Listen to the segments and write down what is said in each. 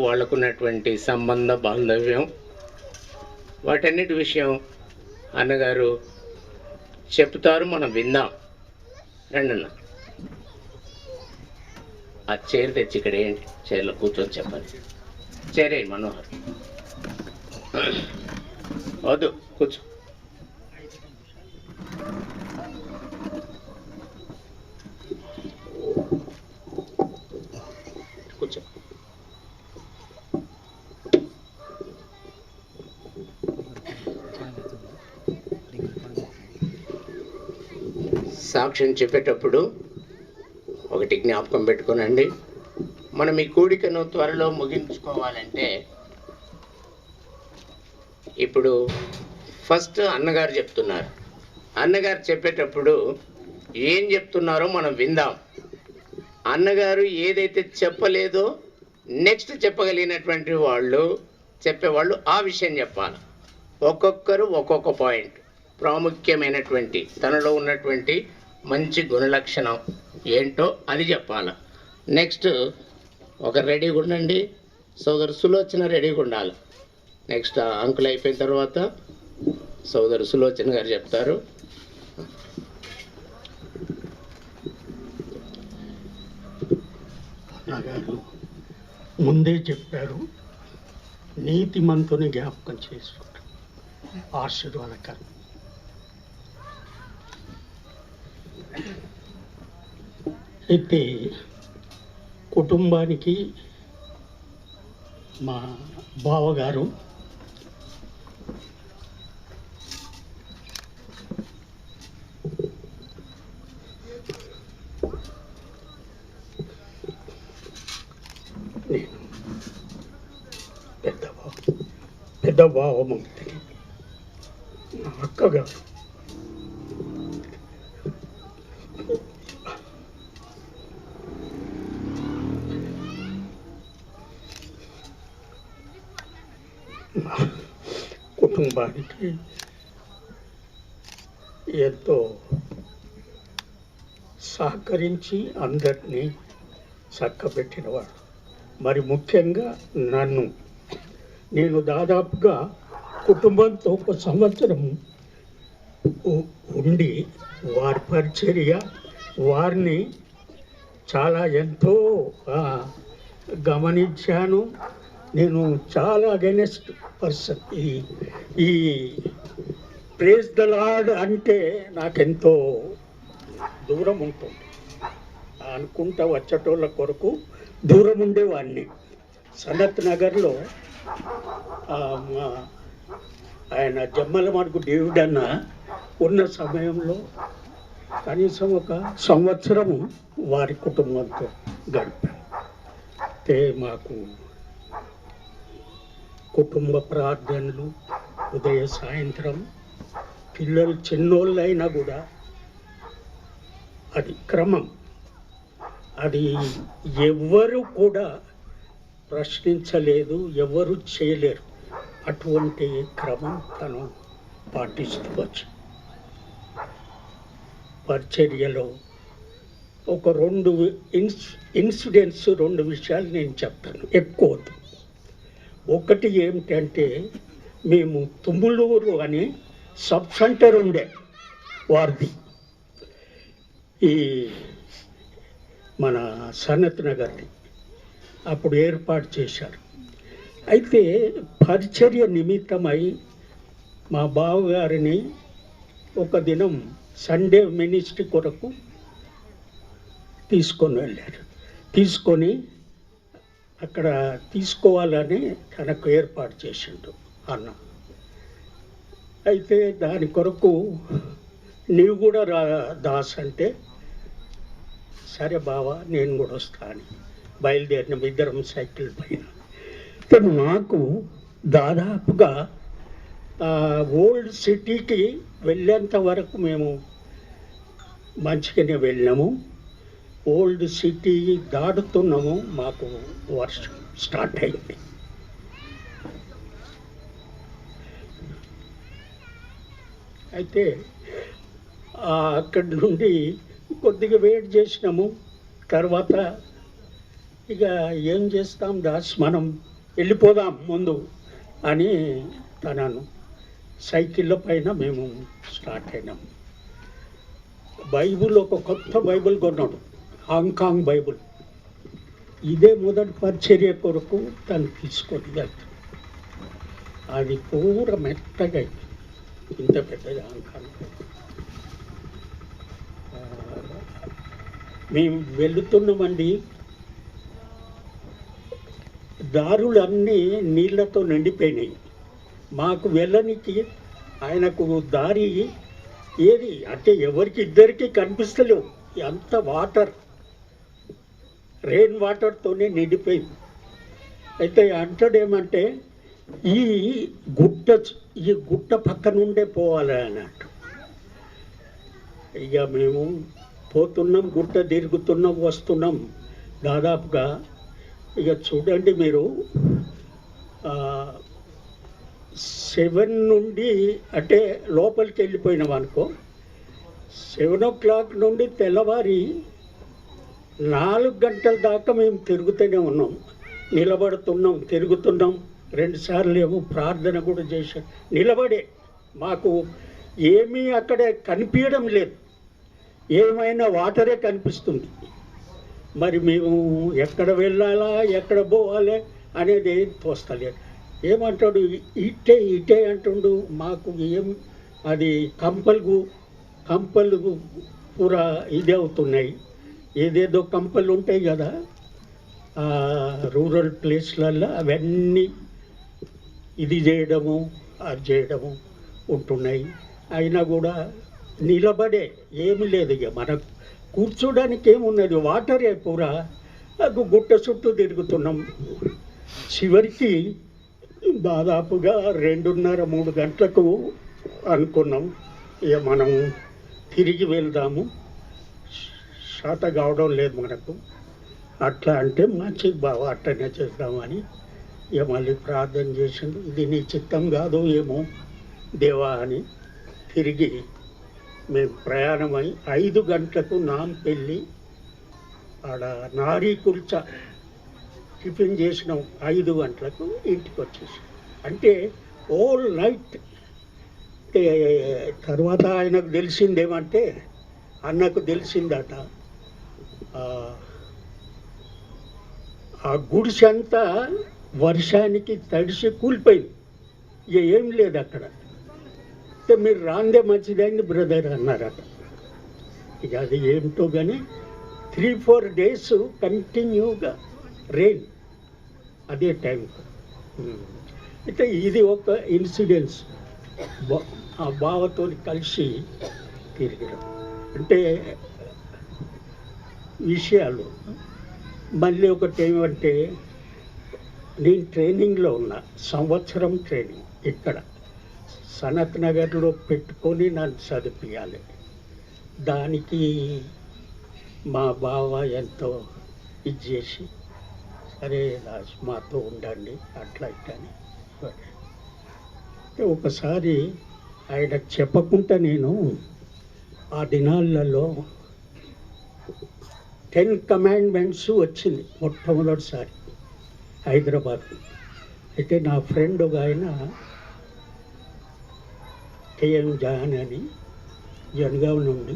వాళ్ళకున్నటువంటి సంబంధ బాంధవ్యం వాటన్నిటి విషయం అన్నగారు చెప్తారు, మనం విందాం. రండన్న, ఆ చైర్ తెచ్చి ఇక్కడ ఏంటి, చైర్లో కూర్చొని చెప్పాలి. చైర్ ఏంటి మనోహర్, వద్దు కూర్చో. కూర్చో. సాక్ష్యం చెప్పేటప్పుడు ఒకటి జ్ఞాపకం పెట్టుకోనండి, మనం ఈ కూడికను త్వరలో ముగించుకోవాలంటే ఇప్పుడు ఫస్ట్ అన్నగారు చెప్తున్నారు. అన్నగారు చెప్పేటప్పుడు ఏం చెప్తున్నారో మనం విందాం. అన్నగారు ఏదైతే చెప్పలేదో నెక్స్ట్ చెప్పగలిగినటువంటి వాళ్ళు చెప్పేవాళ్ళు ఆ విషయం చెప్పాలి. ఒక్కొక్కరు ఒక్కొక్క పాయింట్, ప్రాముఖ్యమైనటువంటి తనలో ఉన్నటువంటి మంచి గుణలక్షణం ఏంటో అది చెప్పాలి. నెక్స్ట్ ఒక రెడీగా ఉండండి, సోదరు సులోచన రెడీగా ఉండాలి. నెక్స్ట్ అంకుల్ అయిపోయిన తర్వాత సోదరు సులోచన గారు చెప్తారు. అన్నగారు ముందే చెప్పారు, నీతిమంతుని జ్ఞాపకం చేసుకుంటాం, ఆశీర్వాదకరం. అయితే కుటుంబానికి మా బావగారు నేను పెద్ద బావమూర్తి, మా అక్కగారు మా కుటుంబానికి ఎంతో సహకరించి అందరినీ చక్కబెట్టినవాడు. మరి ముఖ్యంగా నేను దాదాపుగా కుటుంబంతో ఒక సంవత్సరం ఉండి వారి పరిచర్య, వారిని చాలా ఎంతో గమనించాను. నేను చాలా అగెనెస్ట్ పర్సన్. ఈ ప్రేజ్ ద లార్డ్ అంటే నాకెంతో దూరం ఉంటుంది అనుకుంటా, వచ్చేటోళ్ళ కొరకు దూరం ఉండేవాడిని. సనత్ నగర్లో ఆయన జమ్మల మార్గు డేవిడ్ అన్న ఉన్న సమయంలో కనీసం ఒక సంవత్సరము వారి కుటుంబంతో గడిపాను. అయితే మాకు కుటుంబ ప్రార్థనలు ఉదయ సాయంత్రం, పిల్లలు చిన్నోళ్ళైనా కూడా అది క్రమం, అది ఎవ్వరు కూడా ప్రశ్నించలేదు, ఎవరు చేయలేరు. అటువంటి క్రమం తను పాటిస్తూ వచ్చు. పరిచర్యలో ఒక రెండు ఇన్సిడెంట్స్, రెండు విషయాలు నేను చెప్తాను, ఎక్కువ. ఒకటి ఏమిటంటే, మేము తుమ్ములూరు అని సబ్ సెంటర్ ఉండే వారిది, ఈ మన సనత్ నగర్ది అప్పుడు ఏర్పాటు చేశారు. అయితే పరిచర్య నిమిత్తమై మా బావగారిని ఒక దినం సండే మినిస్ట్రీ కొరకు తీసుకొని వెళ్ళారు. తీసుకొని అక్కడ తీసుకోవాలని తనకు ఏర్పాటు చేసిండు అన్న. అయితే దాని కొరకు నీవు కూడా రా దాస్ అంటే, సరే బావా నేను కూడా వస్తా అని బయలుదేరిన ఇద్దరం సైకిల్ పైన. నాకు దాదాపుగా ఓల్డ్ సిటీకి వెళ్ళేంత వరకు మేము మంచిగానే వెళ్ళినాము. ఓల్డ్ సిటీ దాటుతున్నాము, మాకు వర్షం స్టార్ట్ అయింది. అయితే అక్కడి నుండి కొద్దిగా వెయిట్ చేసినాము. తర్వాత ఇక ఏం చేస్తాం దాస్, మనం వెళ్ళిపోదాం ముందు అని తనను సైకిళ్ళ పైన మేము స్టార్ట్ అయినాం. బైబుల్ ఒక కొత్త బైబుల్ కొన్నాడు, హాంకాంగ్ బైబుల్. ఇదే మొదటి పరిచర్య కొరకు తను తీసుకొని వెళ్తాడు. అది పూర మెత్తగా అయింది, ఇంత పెద్దది హాంకాంగ్. మేము వెళుతున్నామండి, దారులన్నీ నీళ్లతో నిండిపోయినాయి. మాకు వెళ్ళనికి ఆయనకు దారి ఏది అంటే ఎవరికి ఇద్దరికి కనిపిస్తలేవు, అంత వాటర్, రెయిన్ వాటర్తోనే నిండిపోయింది. అయితే అంటాడేమంటే ఈ గుట్ట పక్క నుండే పోవాలి అన్నట్టు. ఇక మేము పోతున్నాం, గుట్ట తిరుగుతున్నాం, వస్తున్నాం. దాదాపుగా ఇక చూడండి మీరు 7 నుండి అంటే లోపలికి వెళ్ళిపోయినాం అనుకో, 7 o'clock నుండి తెల్లవారి 4 గంటల దాకా మేము తిరుగుతూనే ఉన్నాం, నిలబడుతున్నాం, తిరుగుతున్నాం. 2 సార్లు ఏమో ప్రార్థన కూడా చేశాం నిలబడే. మాకు ఏమీ అక్కడే కనిపించడం లేదు, ఏమైనా వాటరే కనిపిస్తుంది. మరి మేము ఎక్కడ వెళ్ళాలా ఎక్కడ పోవాలి అనేది ఏం తోస్తలేదు. ఏమంటాడు, ఇటే అంటుండు. మాకు ఏం అది కంపలు పూరా ఇదే అవుతున్నాయి. ఏదేదో కంపలు ఉంటాయి కదా రూరల్ ప్లేస్లలో, అవన్నీ ఇది చేయడము అది చేయడము ఉంటున్నాయి. అయినా కూడా నిలబడే ఏమి లేదు. ఇక మనకు కూర్చోడానికి ఏమున్నది, వాటరే పూరా. గుట్ట చుట్టూ తిరుగుతున్నాం. చివరికి దాదాపుగా 2:30-3 గంటలకు అనుకున్నాం ఇక మనం తిరిగి వెళ్దాము, శాత కావడం లేదు మనకు. అట్లా అంటే మంచిది బావ, అట్లనే చేద్దామని ఇక మళ్ళీ ప్రార్థన చేసిండు. ఇది నీ చిత్తం కాదు ఏమో దేవా అని తిరిగి మేము ప్రయాణమై 5 గంటలకు నాంపల్లి ఆడ నారీ కుల్చా టిఫిన్ చేసినాం. 5 గంటలకు ఇంటికి వచ్చేసాం. అంటే ఓల్ నైట్. తర్వాత ఆయనకు తెలిసిందేమంటే, అన్నకు తెలిసిందట ఆ గుడిసె అంతా వర్షానికి తడిసి కూలిపోయింది. ఇక ఏం లేదు అక్కడ. అయితే మీరు రాందే మంచిదైంది బ్రదర్ అన్నారట. ఇక అది ఏమిటో కానీ 3-4 days కంటిన్యూగా రెయిన్ అదే టైంకు. అయితే ఇది ఒక ఇన్సిడెన్స్. ఆ బావతో కలిసి తిరగడం అంటే విషయాలు. మళ్ళీ ఒకటి ఏమంటే, నేను ట్రైనింగ్లో ఉన్న సంవత్సరం ట్రైనింగ్ ఇక్కడ సనత్ నగర్లో పెట్టుకొని నన్ను చదివించాలి. దానికి మా బావ ఎంతో ఇది చేసి, సరే మాతో ఉండండి అట్లా ఇట్లని. ఒకసారి ఆయన చెప్పకుండా నేను ఆ దినాలలో 10 commandments వచ్చింది మొట్టమొదటిసారి హైదరాబాద్. అయితే నా ఫ్రెండ్ ఒక ఆయన కేఎం జాన్ అని జనగాం నుండి,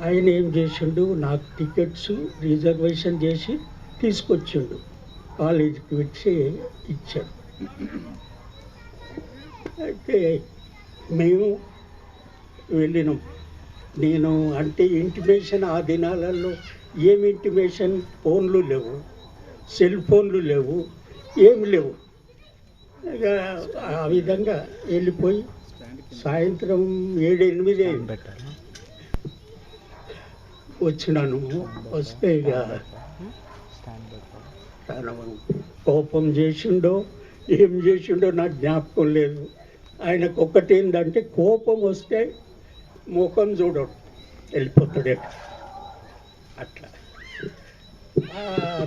ఆయన ఏం చేసిండు, నాకు టికెట్స్ రిజర్వేషన్ చేసి తీసుకొచ్చిండు, కాలేజీకి వచ్చి ఇచ్చాడు. అయితే మేము వెళ్ళినాం. నేను అంటే ఇంటిమేషన్ ఆ దినాలలో ఏమి ఇంటిమేషన్, ఫోన్లు లేవు, సెల్ ఫోన్లు లేవు, ఏమి లేవు. ఇక ఆ విధంగా వెళ్ళిపోయి సాయంత్రం 7-8 వచ్చినాను. వస్తే ఇక కోపం చేసిండో ఏం చేసిండో నాకు జ్ఞాపకం లేదు. ఆయనకు ఒకటి ఏంటంటే, కోపం వస్తే ముఖం చూడడు, వెళ్ళిపోతాడు అట్లా. ఆ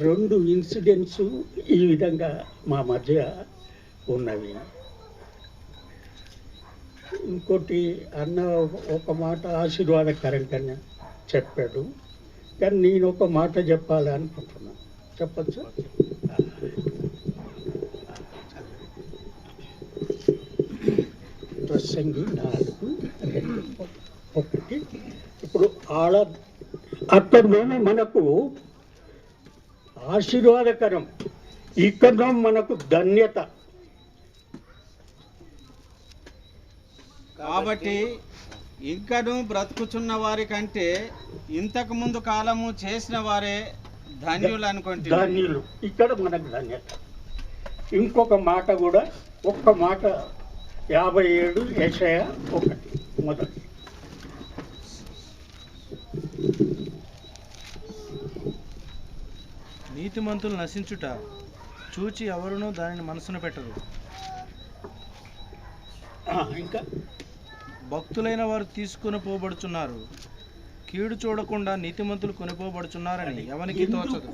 2 ఇన్సిడెంట్స్ ఈ విధంగా మా మధ్య ఉన్నవి. ఇంకోటి అన్న ఒక మాట ఆశీర్వాదకరంగా చెప్పాడు, కానీ నేను ఒక మాట చెప్పాలి అనుకుంటున్నాను. చెప్పచ్చు. ప్రసంగి 4:2. ఒకటి ఇప్పుడు అక్కడనేమో మనకు ఆశీర్వాదకరం, ఇక్కడ మనకు ధన్యత. కాబట్టి ఇంకను బ్రతుకుచున్న వారి కంటే ఇంతకు ముందు కాలము చేసిన వారే ధన్యులు అనుకుంటే ధన్యులు, ఇక్కడ మనకు ధన్యత. ఇంకొక మాట కూడా, ఒక్క మాట 57 యెషయా 1 మొదటి. నీతిమంతులు నశించుట చూచి ఎవరునూ దానిని మనసున పెట్టరు. ఇంకా భక్తులైన వారు తీసుకొని పోబడుచున్నారు, కీడు చూడకుండా నీతిమంతులు కొనిపోబడుచున్నారని ఎవరికి తోచదు.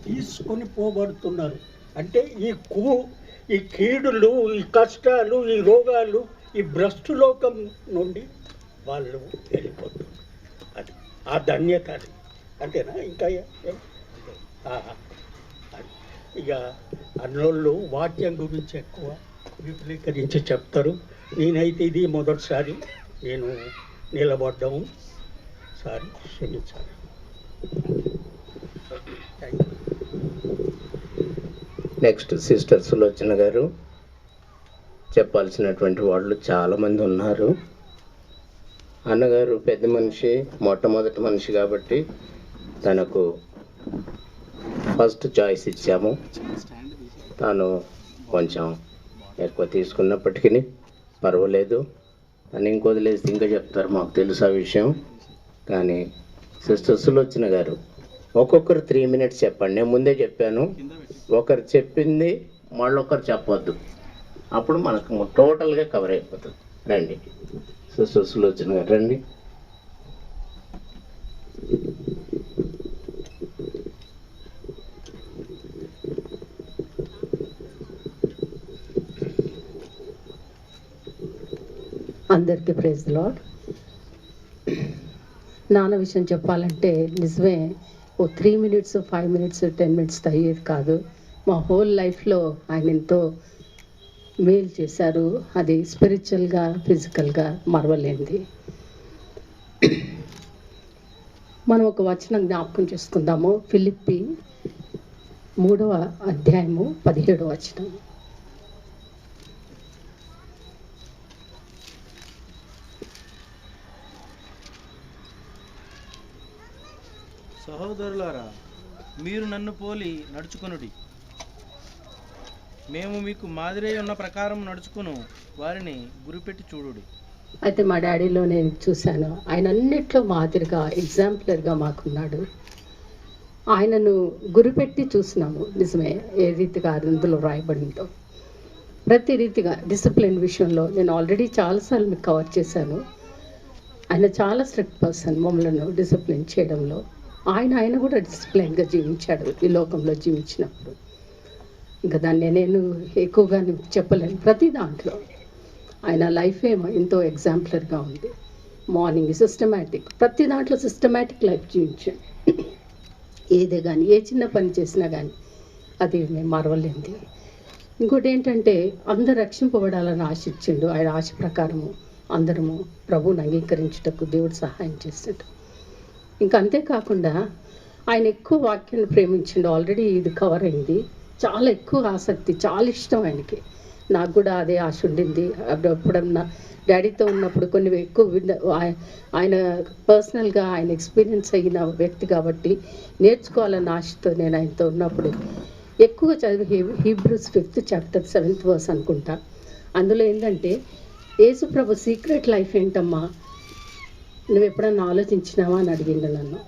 తీసుకొని పోబడుతున్నారు అంటే ఈ కీడులు, ఈ కష్టాలు, ఈ రోగాలు, ఈ భ్రష్టు లోకం నుండి వాళ్ళు వెళ్ళిపోతున్నారు. అది ఆ ధన్యత. అది అంతేనా? ఇంకా ఇక అన్నోళ్ళు వాక్యం గురించి ఎక్కువ విపులీకరించి చెప్తారు. నేనైతే ఇది మొదటిసారి నేను నిలబడ్డాము. సారీ, క్షమించాలి. నెక్స్ట్ సిస్టర్ సులోచన గారు. చెప్పాల్సినటువంటి వాళ్ళు చాలామంది ఉన్నారు. అన్నగారు పెద్ద మనిషి, మొట్టమొదటి మనిషి కాబట్టి తనకు ఫస్ట్ చాయిస్ ఇచ్చాము. తాను కొంచెం ఎక్కువ తీసుకున్నప్పటికీ పర్వాలేదు అని ఇంకొదిలేసి ఇంకా చెప్తారు, మాకు తెలుసు ఆ విషయం. కానీ సిస్టర్ సులోచన గారు ఒక్కొక్కరు 3 minutes చెప్పండి. నేను ముందే చెప్పాను, ఒకరు చెప్పింది మళ్ళొకరు చెప్పొద్దు, అప్పుడు మనకు టోటల్గా కవర్ అయిపోతుంది. రండి సిస్టర్ సులోచన గారు, రండి. అందరికీ ప్రైజ్ ది లార్డ్. నాన్న విషయం చెప్పాలంటే నిజమే, 3 minutes 5 minutes 10 minutes అయ్యేది కాదు. మా హోల్ లైఫ్లో ఆయన ఎంతో మేలు చేశారు. అది స్పిరిచువల్గా, ఫిజికల్గా మరవలేనిది. మనం ఒక వచనం జ్ఞాపకం చేసుకుందాము. ఫిలిప్పి 3వ అధ్యాయము 17వ వచనం. సహోదరులారా, మీరు నన్ను పోలి నడుచుకొనుడి, మేము మీకు మాదిరి ఉన్న ప్రకారం నడుచుకును వారిని గురిపెట్టి చూడుడి. అయితే మా డాడీలో నేను చూశాను, ఆయన అన్నిట్లో మాదిరిగా, ఎగ్జాంపులర్గా మాకున్నాడు. ఆయనను గురిపెట్టి చూసినాము. నిజమే, ఏ రీతిగా అందులో రాయబడిందో ప్రతి రీతిగా. డిసిప్లిన్ విషయంలో నేను ఆల్రెడీ చాలాసార్లు మీకు కవర్ చేశాను. ఆయన చాలా స్ట్రిక్ట్ పర్సన్, మమ్మల్ని డిసిప్లిన్ చేయడంలో. ఆయన కూడా డిసిప్లిన్గా జీవించాడు ఈ లోకంలో జీవించినప్పుడు. ఇంకా దాన్ని నేను ఎక్కువగా చెప్పలేను. ప్రతి దాంట్లో ఆయన లైఫ్ ఏమో ఎంతో ఎగ్జాంపులర్గా ఉంది. మార్నింగ్ సిస్టమేటిక్, ప్రతి దాంట్లో సిస్టమేటిక్ లైఫ్ జీవించాడు. ఏదే కానీ, ఏ చిన్న పని చేసినా కానీ అది మేము మరవలేంది. ఇంకోటి ఏంటంటే అందరు రక్షింపబడాలని ఆశించిండు. ఆయన ఆశ ప్రకారము అందరము ప్రభువుని అంగీకరించుటకు దేవుడు సహాయం చేస్తాడు. ఇంకా అంతేకాకుండా ఆయన ఎక్కువ వాక్యాన్ని ప్రేమించిండు. ఆల్రెడీ ఇది కవర్ అయింది. చాలా ఎక్కువ ఆసక్తి, చాలా ఇష్టం ఆయనకి. నాకు కూడా అదే ఆశ ఉండింది. ఎప్పుడన్నా డాడీతో ఉన్నప్పుడు కొన్ని ఎక్కువ ఆయన పర్సనల్గా ఆయన ఎక్స్పీరియన్స్ అయిన వ్యక్తి కాబట్టి నేర్చుకోవాలన్న ఆశతో నేను ఆయనతో ఉన్నప్పుడు ఎక్కువ చదివి Hebrews 5th chapter 7th verse అనుకుంటా. అందులో ఏంటంటే, యేసు ప్రభు సీక్రెట్ లైఫ్ ఏంటమ్మా, నువ్వు ఎప్పుడన్నా ఆలోచించినావా అని అడిగిండు నన్ను.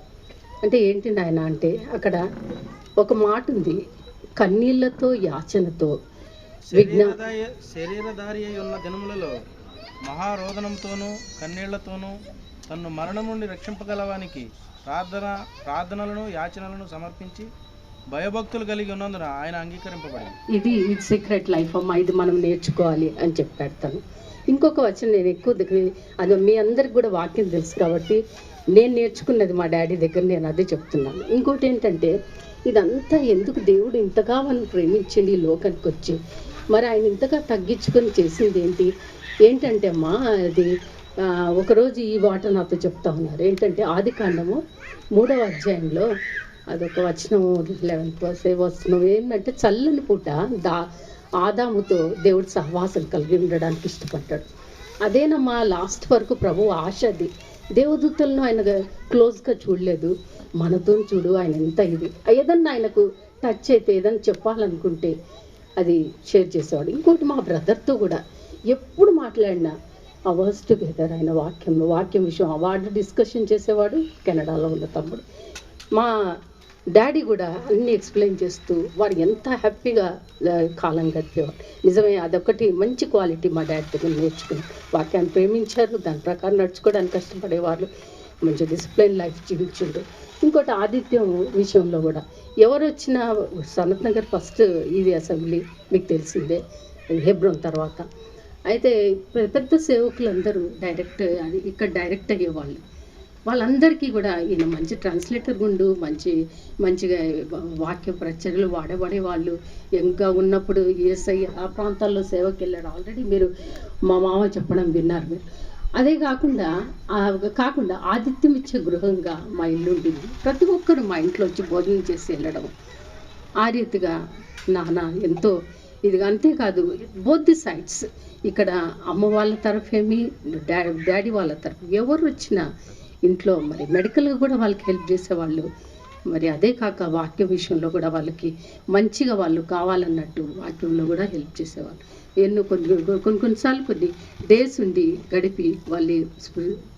అంటే ఏంటి నాయన అంటే, అక్కడ ఒక మాట ఉంది, కన్నీళ్లతో యాచనతో శరీరధారి అయి ఉన్న దినములలో మహారోదనంతోనూ కన్నీళ్లతోనూ తన్ను మరణం నుండి రక్షింపగలవానికి ప్రార్థనలను యాచనలను సమర్పించి భయభక్తులు కలిగి ఉన్నందున ఆయన అంగీకరింపబడింది. ఇది సీక్రెట్ లైఫ్ అమ్మా, ఇది మనం నేర్చుకోవాలి అని చెప్పాడు తను. ఇంకొక వచనం నేను ఎక్కువ అది మీ అందరికి కూడా వాక్యం తెలుసు కాబట్టి నేను నేర్చుకున్నది మా డాడీ దగ్గర, నేను అదే చెప్తున్నాను. ఇంకోటి ఏంటంటే, ఇదంతా ఎందుకు దేవుడు ఇంతగా మనం ప్రేమించండి ఈ లోకానికి వచ్చి, మరి ఆయన ఇంతగా తగ్గించుకొని చేసింది ఏంటి? ఏంటంటే అమ్మా అది ఒకరోజు ఈ మాట నాతో చెప్తా ఉన్నారు. ఏంటంటే ఆదికాండము 3వ అధ్యాయంలో అదొక వచనం 11th వచనం ఏంటంటే చల్లని పూట ఆదాముతో దేవుడు సహవాసం కలిగి ఉండడానికి ఇష్టపడ్డాడు. అదేనమ్మా లాస్ట్ వరకు ప్రభు ఆశ అది. దేవదూతలను ఆయన క్లోజ్గా చూడలేదు, మనతో చూడు ఆయన ఎంత ఇది. ఏదన్నా ఆయనకు టచ్ అయితే ఏదన్నా చెప్పాలనుకుంటే అది షేర్ చేసేవాడు. ఇంకోటి మా బ్రదర్తో కూడా ఎప్పుడు మాట్లాడినా అవర్స్ టుగెదర్ ఆయన వాక్యం విషయం అవార్డు డిస్కషన్ చేసేవాడు. కెనడాలో ఉన్న తమ్ముడు మా డాడీ కూడా అన్నీ ఎక్స్ప్లెయిన్ చేస్తూ వాడు ఎంత హ్యాపీగా కాలం గడిపేవాడు. నిజమే, అదొకటి మంచి క్వాలిటీ మా డాడీ దగ్గర నేర్చుకుని. వాక్యాన్ని ప్రేమించారు, దాని ప్రకారం నడుచుకోవడానికి కష్టపడేవాళ్ళు, మంచి డిసిప్లైన్ లైఫ్ జీవించుండు. ఇంకోటి ఆదిత్యం విషయంలో కూడా ఎవరు వచ్చినా సనత్ నగర్ ఫస్ట్ ఇది అసెంబ్లీ మీకు తెలిసిందే, హెబ్రోన్ తర్వాత. అయితే పెద్ద సేవకులందరూ ఇక్కడ డైరెక్ట్ అయ్యేవాళ్ళు. వాళ్ళందరికీ కూడా ఈయన మంచి ట్రాన్స్లేటర్ గుండు, మంచిగా వాక్య ప్రచర్యలు వాడేవాళ్ళు. యంగ్గా ఉన్నప్పుడు ఈఎస్ఐ ఆ ప్రాంతాల్లో సేవకి వెళ్ళాడు. ఆల్రెడీ మీరు మా మామ చెప్పడం విన్నారు మీరు. అదే కాకుండా ఆతిథ్యం ఇచ్చే గృహంగా మా ఇల్లు ఉండింది. ప్రతి ఒక్కరు మా ఇంట్లో వచ్చి భోజనం చేసి వెళ్ళడం. ఆ రీతిగా నాన్న ఎంతో ఇదిగా. అంతేకాదు బోత్ ది సైడ్స్, ఇక్కడ అమ్మ వాళ్ళ తరఫేమి డాడీ వాళ్ళ తరఫు ఎవరు వచ్చినా ఇంట్లో మరి మెడికల్గా కూడా వాళ్ళకి హెల్ప్ చేసేవాళ్ళు. మరి అదే కాక వాక్య విషయంలో కూడా వాళ్ళకి మంచిగా వాళ్ళు కావాలన్నట్టు వాక్యంలో కూడా హెల్ప్ చేసేవాళ్ళు. కొన్నిసార్లు కొన్ని డేస్ ఉండి గడిపి వాళ్ళు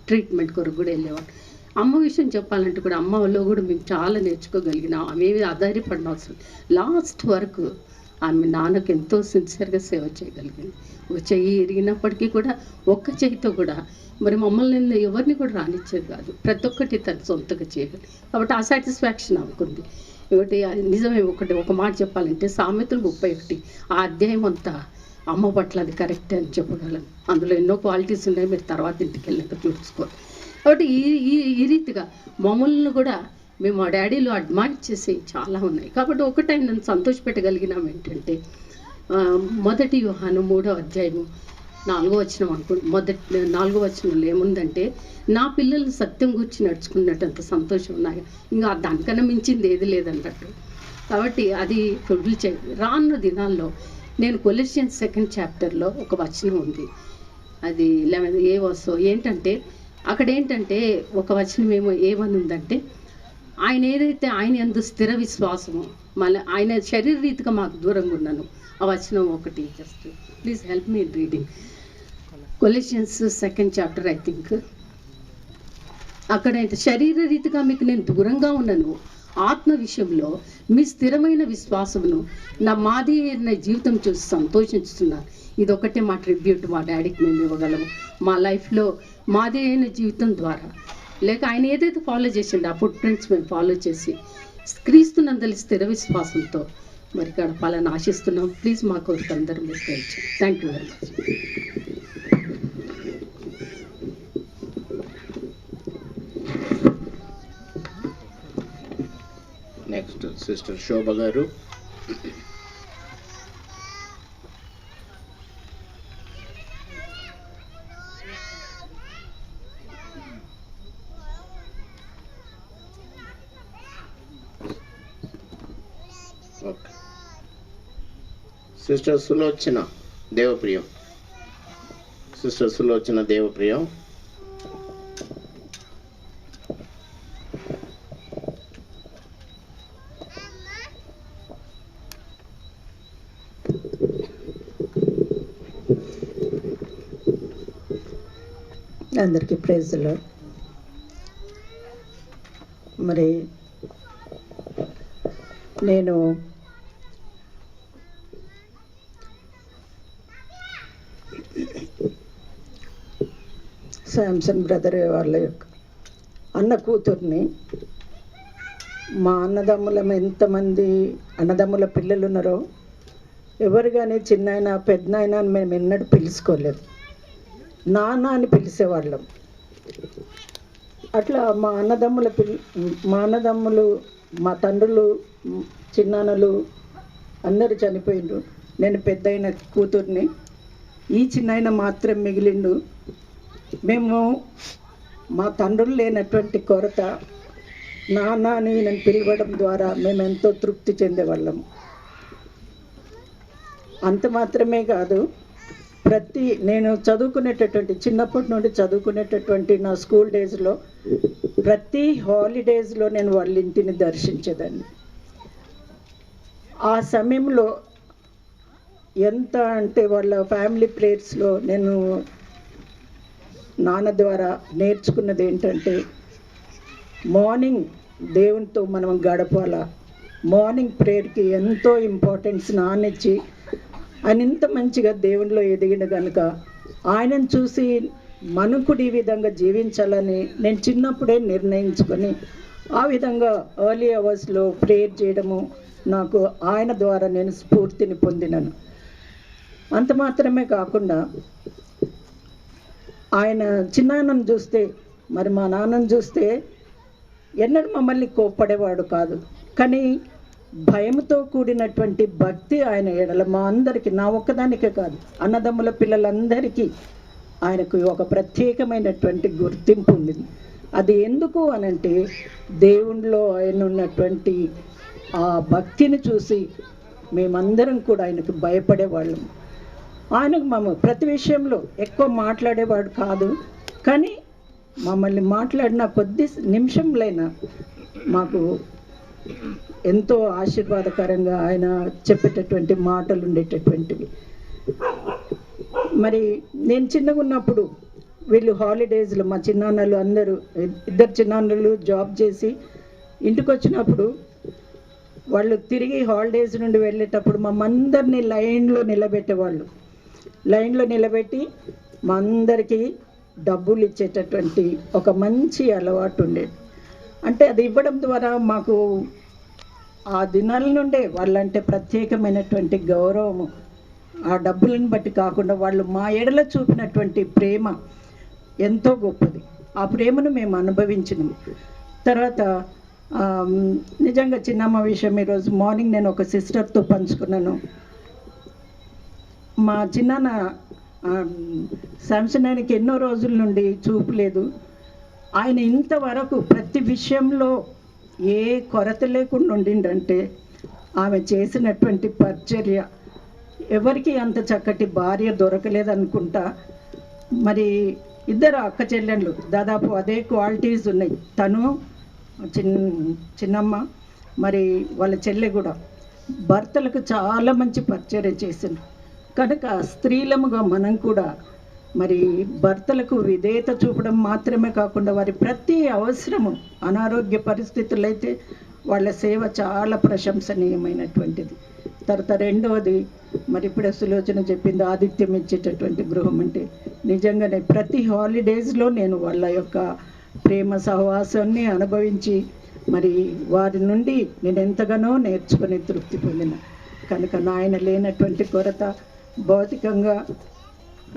ట్రీట్మెంట్ కొరకు కూడా వెళ్ళేవాళ్ళు. అమ్మ విషయం చెప్పాలంటే కూడా అమ్మలో కూడా మేము చాలా నేర్చుకోగలిగినాం. ఆమె ఆధారపడిన అవసరం లాస్ట్ వరకు ఆమె నాన్నకు ఎంతో సిన్సియర్గా సేవ చేయగలిగింది. ఒక చెయ్యి ఇరిగినప్పటికీ కూడా ఒక్క చెయ్యితో కూడా మరి మమ్మల్ని ఎవరిని కూడా రానిచ్చేది కాదు. ప్రతి ఒక్కటి తను సొంతగా చేయగలి. కాబట్టి ఆ సాటిస్ఫాక్షన్ అనుకుంది. ఒకటి నిజమే, ఒక మాట చెప్పాలంటే సామెతలు 31 ఆ అధ్యాయం అంతా అమ్మ పట్ల అది కరెక్టే అని చెప్పగలను. అందులో ఎన్నో క్వాలిటీస్ ఉన్నాయి, మీరు తర్వాత ఇంటికి వెళ్ళాక చూసుకోవాలి. కాబట్టి ఈ రీతిగా మమ్మల్ని కూడా మేము మా డాడీలో అడ్మైర్ చేసి చాలా ఉన్నాయి. కాబట్టి ఒకటి నన్ను సంతోషపెట్టగలిగినాం ఏంటంటే 1 యోహాను 3వ అధ్యాయము 4వ వచనం అనుకుంటు 4వ వచనంలో ఏముందంటే నా పిల్లలు సత్యం గురించి నడుచుకున్నట్టంత సంతోషం ఉన్నాయి, ఇంకా దానికన్నా మించింది ఏది లేదన్నట్టు. కాబట్టి అది ప్రొడ్యూల్ రానున్న దినాల్లో నేను కొలెసియన్స్ 2nd చాప్టర్లో ఒక వచనం ఉంది, అది 11 ఏంటంటే అక్కడ ఏంటంటే ఒక వచనం ఏమని ఉందంటే ఆయన ఏదైతే ఆయన యందు స్థిర విశ్వాసము, మళ్ళీ ఆయన శరీర రీతిగా మాకు దూరంగా ఉన్నాను. ఆ వచనం ఒకటి just please help me in reading. Colossians 2nd chapter I think. అక్కడ శరీర రీతిగా మీకు నేను దూరంగా ఉన్నాను, ఆత్మ విషయంలో మీ స్థిరమైన విశ్వాసమును మాది అయిన జీవితం చూసి సంతోషిస్తున్నాను. ఇదొకటే మా ట్రిబ్యూట్ మా డాడీకి మేము ఇవ్వగలము. మా లైఫ్లో మాది అయిన జీవితం ద్వారా లేక ఆయన ఏదైతే ఫాలో చేసిండో ఆ ఫుట్ ప్రింట్స్ మేము ఫాలో చేసి క్రీస్తునందలి స్థిర విశ్వాసంతో మరి గడపాలని ఆశిస్తున్నాం. ప్లీజ్ మా కోరిక అందరూ మీరు తెలుసు. Thank you very much. Next sister Shobha గారు. Okay. Sister Sulochana Devapriyam. Sister Sulochana Devapriyam. అందరికీ ప్రైజ్ ది లార్డ్. మరి నేను శాంసన్ బ్రదర్ వాళ్ళ యొక్క అన్న కూతుర్ని. మా అన్నదమ్ములం ఎంతమంది అన్నదమ్ముల పిల్లలు ఉన్నారో ఎవరు కానీ చిన్నాయన పెద్దనాయన అని మేము ఎన్నడూ పిలుచుకోలేదు, నాన్న అని పిలిచేవాళ్ళం. అట్లా మా అన్నదమ్ములు మా తండ్రులు చిన్నాన్నలు అందరూ చనిపోయిండ్రు. నేను పెద్దయిన కూతుర్ని. ఈ చిన్నాయన మాత్రం మిగిలిండు. మేము మా తండ్రులు లేనటువంటి కొరత నాన్న అని నేను పిలవడం ద్వారా మేము ఎంతో తృప్తి చెందేవాళ్ళం. అంత మాత్రమే కాదు, నేను చదువుకునేటటువంటి చిన్నప్పటి నుండి చదువుకునేటటువంటి నా స్కూల్ డేస్లో ప్రతి హాలిడేస్లో నేను వాళ్ళ ఇంటిని దర్శించేదాన్ని. ఆ సమయంలో ఎంత అంటే వాళ్ళ ఫ్యామిలీ ప్రేయర్స్లో నేను నాన్న ద్వారా నేర్చుకున్నది ఏంటంటే, మార్నింగ్ దేవునితో మనం గడపాలా, మార్నింగ్ ప్రేయర్కి ఎంతో ఇంపార్టెన్స్ నాన్నిచ్చి ఆయన ఇంత మంచిగా దేవునిలో ఎదిగిన కనుక ఆయనను చూసి మనం కూడా ఈ విధంగా జీవించాలని నేను చిన్నప్పుడే నిర్ణయించుకొని ఆ విధంగా ఎర్లీ అవర్స్లో ప్రేయర్ చేయడము నాకు ఆయన ద్వారా నేను స్ఫూర్తిని పొందినాను. అంత మాత్రమే కాకుండా ఆయన చిన్నాన్నను చూస్తే, మరి మా నాన్నను చూస్తే ఎన్నడూ మమ్మల్ని కోప్పడేవాడు కాదు, కానీ భయంతో కూడినటువంటి భక్తి ఆయన ఎడల మా అందరికీ, నా ఒక్కదానికే కాదు అన్నదమ్ముల పిల్లలందరికీ ఆయనకు ఒక ప్రత్యేకమైనటువంటి గుర్తింపు ఉంది. అది ఎందుకు అనంటే దేవునిలో ఆయన ఉన్నటువంటి ఆ భక్తిని చూసి మేమందరం కూడా ఆయనకు భయపడేవాళ్ళం. ఆయనకు ప్రతి విషయంలో ఎక్కువ మాట్లాడేవాడు కాదు, కానీ మమ్మల్ని మాట్లాడిన కొద్ది నిమిషంలైనా మాకు ఎంతో ఆశీర్వాదకరంగా ఆయన చెప్పేటటువంటి మాటలు ఉండేటటువంటివి. మరి నేను చిన్నగా ఉన్నప్పుడు వీళ్ళు హాలిడేస్లో మా చిన్నాన్నలు అందరూ, ఇద్దరు చిన్నాన్నలు జాబ్ చేసి ఇంటికి వచ్చినప్పుడు వాళ్ళు తిరిగి హాలిడేస్ నుండి వెళ్ళేటప్పుడు మమ్మందరినీ లైన్లో నిలబెట్టేవాళ్ళు. లైన్లో నిలబెట్టి మా అందరికీ డబ్బులు ఇచ్చేటటువంటి ఒక మంచి అలవాటు ఉండేది. అంటే అది ఇవ్వడం ద్వారా మాకు ఆ దినాల నుండే వాళ్ళంటే ప్రత్యేకమైనటువంటి గౌరవము, ఆ డబ్బులను బట్టి కాకుండా వాళ్ళు మా ఎడల చూపినటువంటి ప్రేమ ఎంతో గొప్పది. ఆ ప్రేమను మేము అనుభవించినాము. తర్వాత నిజంగా చిన్నమ్మ విషయం ఈరోజు మార్నింగ్ నేను ఒక సిస్టర్తో పంచుకున్నాను. మా చిన్నాన్న శాంసన్ ఆయనకి ఎన్నో రోజుల నుండి చూపు లేదు. ఆయన ఇంతవరకు ప్రతి విషయంలో ఏ కొరత లేకుండా ఉండిండంటే ఆమె చేసినటువంటి పరిచర్య ఎవరికి అంత చక్కటి భార్య దొరకలేదనుకుంటా. మరి ఇద్దరు అక్క చెల్లెళ్ళు దాదాపు అదే క్వాలిటీస్ ఉన్నాయి. తను చిన్నమ్మ, మరి వాళ్ళ చెల్లె కూడా భర్తలకు చాలా మంచి పరిచర్య చేసింది. కనుక స్త్రీలముగా మనం కూడా మరి భర్తలకు విధేయత చూపడం మాత్రమే కాకుండా వారి ప్రతి అవసరము, అనారోగ్య పరిస్థితులు అయితే వాళ్ళ సేవ చాలా ప్రశంసనీయమైనటువంటిది. తర్వాత రెండవది, మరి ఇప్పుడు సులోచన చెప్పింది ఆతిథ్యం ఇచ్చేటటువంటి గృహం అంటే నిజంగానే ప్రతి హాలిడేస్లో నేను వాళ్ళ యొక్క ప్రేమ సహవాసాన్ని అనుభవించి మరి వారి నుండి నేను ఎంతగానో నేర్చుకుని తృప్తి పొందిన. కనుక నాయన లేనటువంటి కొరత భౌతికంగా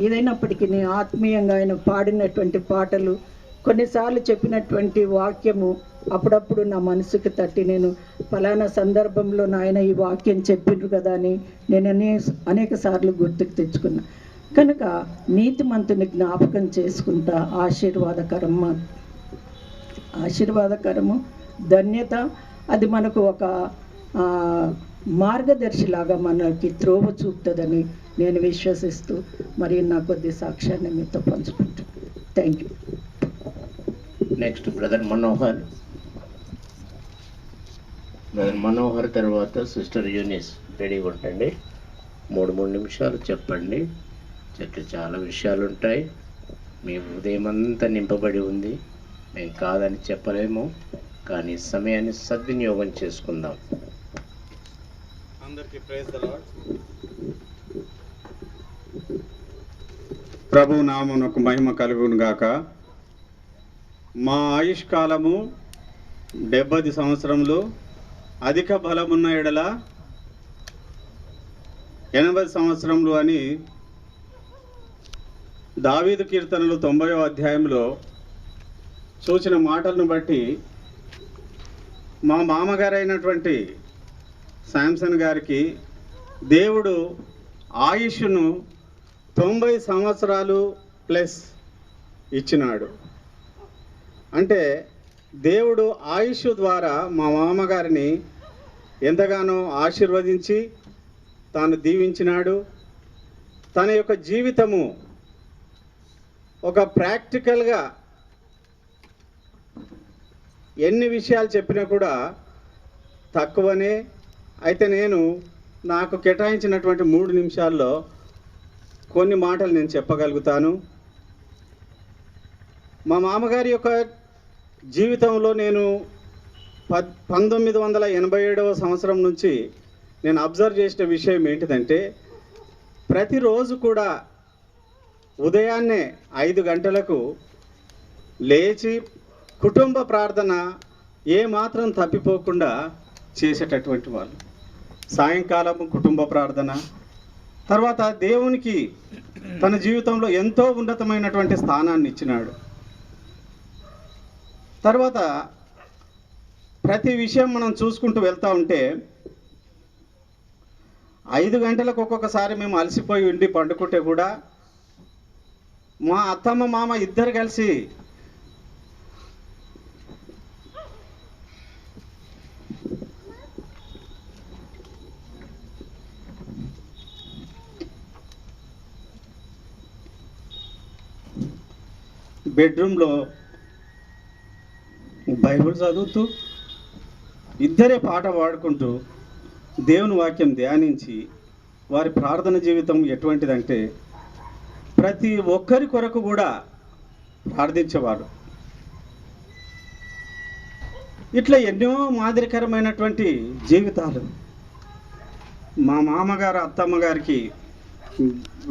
ఏదైనప్పటికీ ఆత్మీయంగా ఆయన పాడినటువంటి పాటలు, కొన్నిసార్లు చెప్పినటువంటి వాక్యము అప్పుడప్పుడు నా మనసుకు తట్టి నేను ఫలానా సందర్భంలో నాయన ఈ వాక్యం చెప్పిండ్రు కదా అని నేను అనేక సార్లు గుర్తుకు తెచ్చుకున్నా. కనుక నీతిమంతుని జ్ఞాపకం చేసుకుంటా ఆశీర్వాదకరము ధన్యత. అది మనకు ఒక మార్గదర్శిలాగా మనకి త్రోవ చూపుతుందని నేను విశ్వసిస్తూ మరి నా కొద్ది సాక్ష్యాన్ని మీతో పంచుకుంటాను. Thank you. Next brother Manohar తర్వాత సిస్టర్ యూనిస్ రెడీగా ఉంటండి. 3 నిమిషాలు చెప్పండి. చాలా విషయాలు ఉంటాయి. మీ ఉదయం అంతా నింపబడి ఉంది. మేము కాదని చెప్పలేము, కానీ సమయాన్ని సద్వినియోగం చేసుకుందాం. అందరికీ ప్రైజ్ ది లార్డ్. ప్రభు నామమునకు మహిమ కలుగును గాక. మా ఆయుష్కాలము 70 సంవత్సరములు, అధిక బలమున్న ఎడల 80 సంవత్సరములు అని దావీదు కీర్తనలు 90వ అధ్యాయంలో చూసిన మాటలను బట్టి మా మామగారైనటువంటి శాంసన్ గారికి దేవుడు ఆయుష్ను 90 సంవత్సరాలు ప్లస్ ఇచ్చినాడు. అంటే దేవుడు ఆయుష్ ద్వారా మా మామగారిని ఎంతగానో ఆశీర్వదించి తాను దీవించినాడు. తన యొక్క జీవితము ఒక ప్రాక్టికల్గా ఎన్ని విషయాలు చెప్పినా కూడా తక్కువనే. అయితే నేను నాకు కేటాయించినటువంటి 3 నిమిషాల్లో కొన్ని మాటలు నేను చెప్పగలుగుతాను. మా మామగారి యొక్క జీవితంలో నేను 1987వ సంవత్సరం నుంచి నేను అబ్జర్వ్ చేసిన విషయం ఏంటిదంటే, ప్రతిరోజు కూడా ఉదయాన్నే 5 గంటలకు లేచి కుటుంబ ప్రార్థన ఏమాత్రం తప్పిపోకుండా చేసేటటువంటి వాళ్ళు. సాయంకాలం కుటుంబ ప్రార్థన, తర్వాత దేవునికి తన జీవితంలో ఎంతో ఉన్నతమైనటువంటి స్థానాన్ని ఇచ్చినాడు. తర్వాత ప్రతి విషయం మనం చూసుకుంటూ వెళ్తూ ఉంటే 5 గంటలకు ఒక్కొక్కసారి మేము అలసిపోయి ఉండి పండుకుంటే కూడా మా అత్తమ్మ మామ ఇద్దరు కలిసి బెడ్రూమ్లో బైబిల్ చదువుతూ ఇద్దరే పాట పాడుకుంటూ దేవుని వాక్యం ధ్యానించి, వారి ప్రార్థన జీవితం ఎటువంటిదంటే ప్రతి ఒక్కరి కొరకు కూడా ప్రార్థించేవారు. ఇట్లా ఎన్నో మాదిరికరమైనటువంటి జీవితాలు మా మామగారు అత్తమ్మ గారికి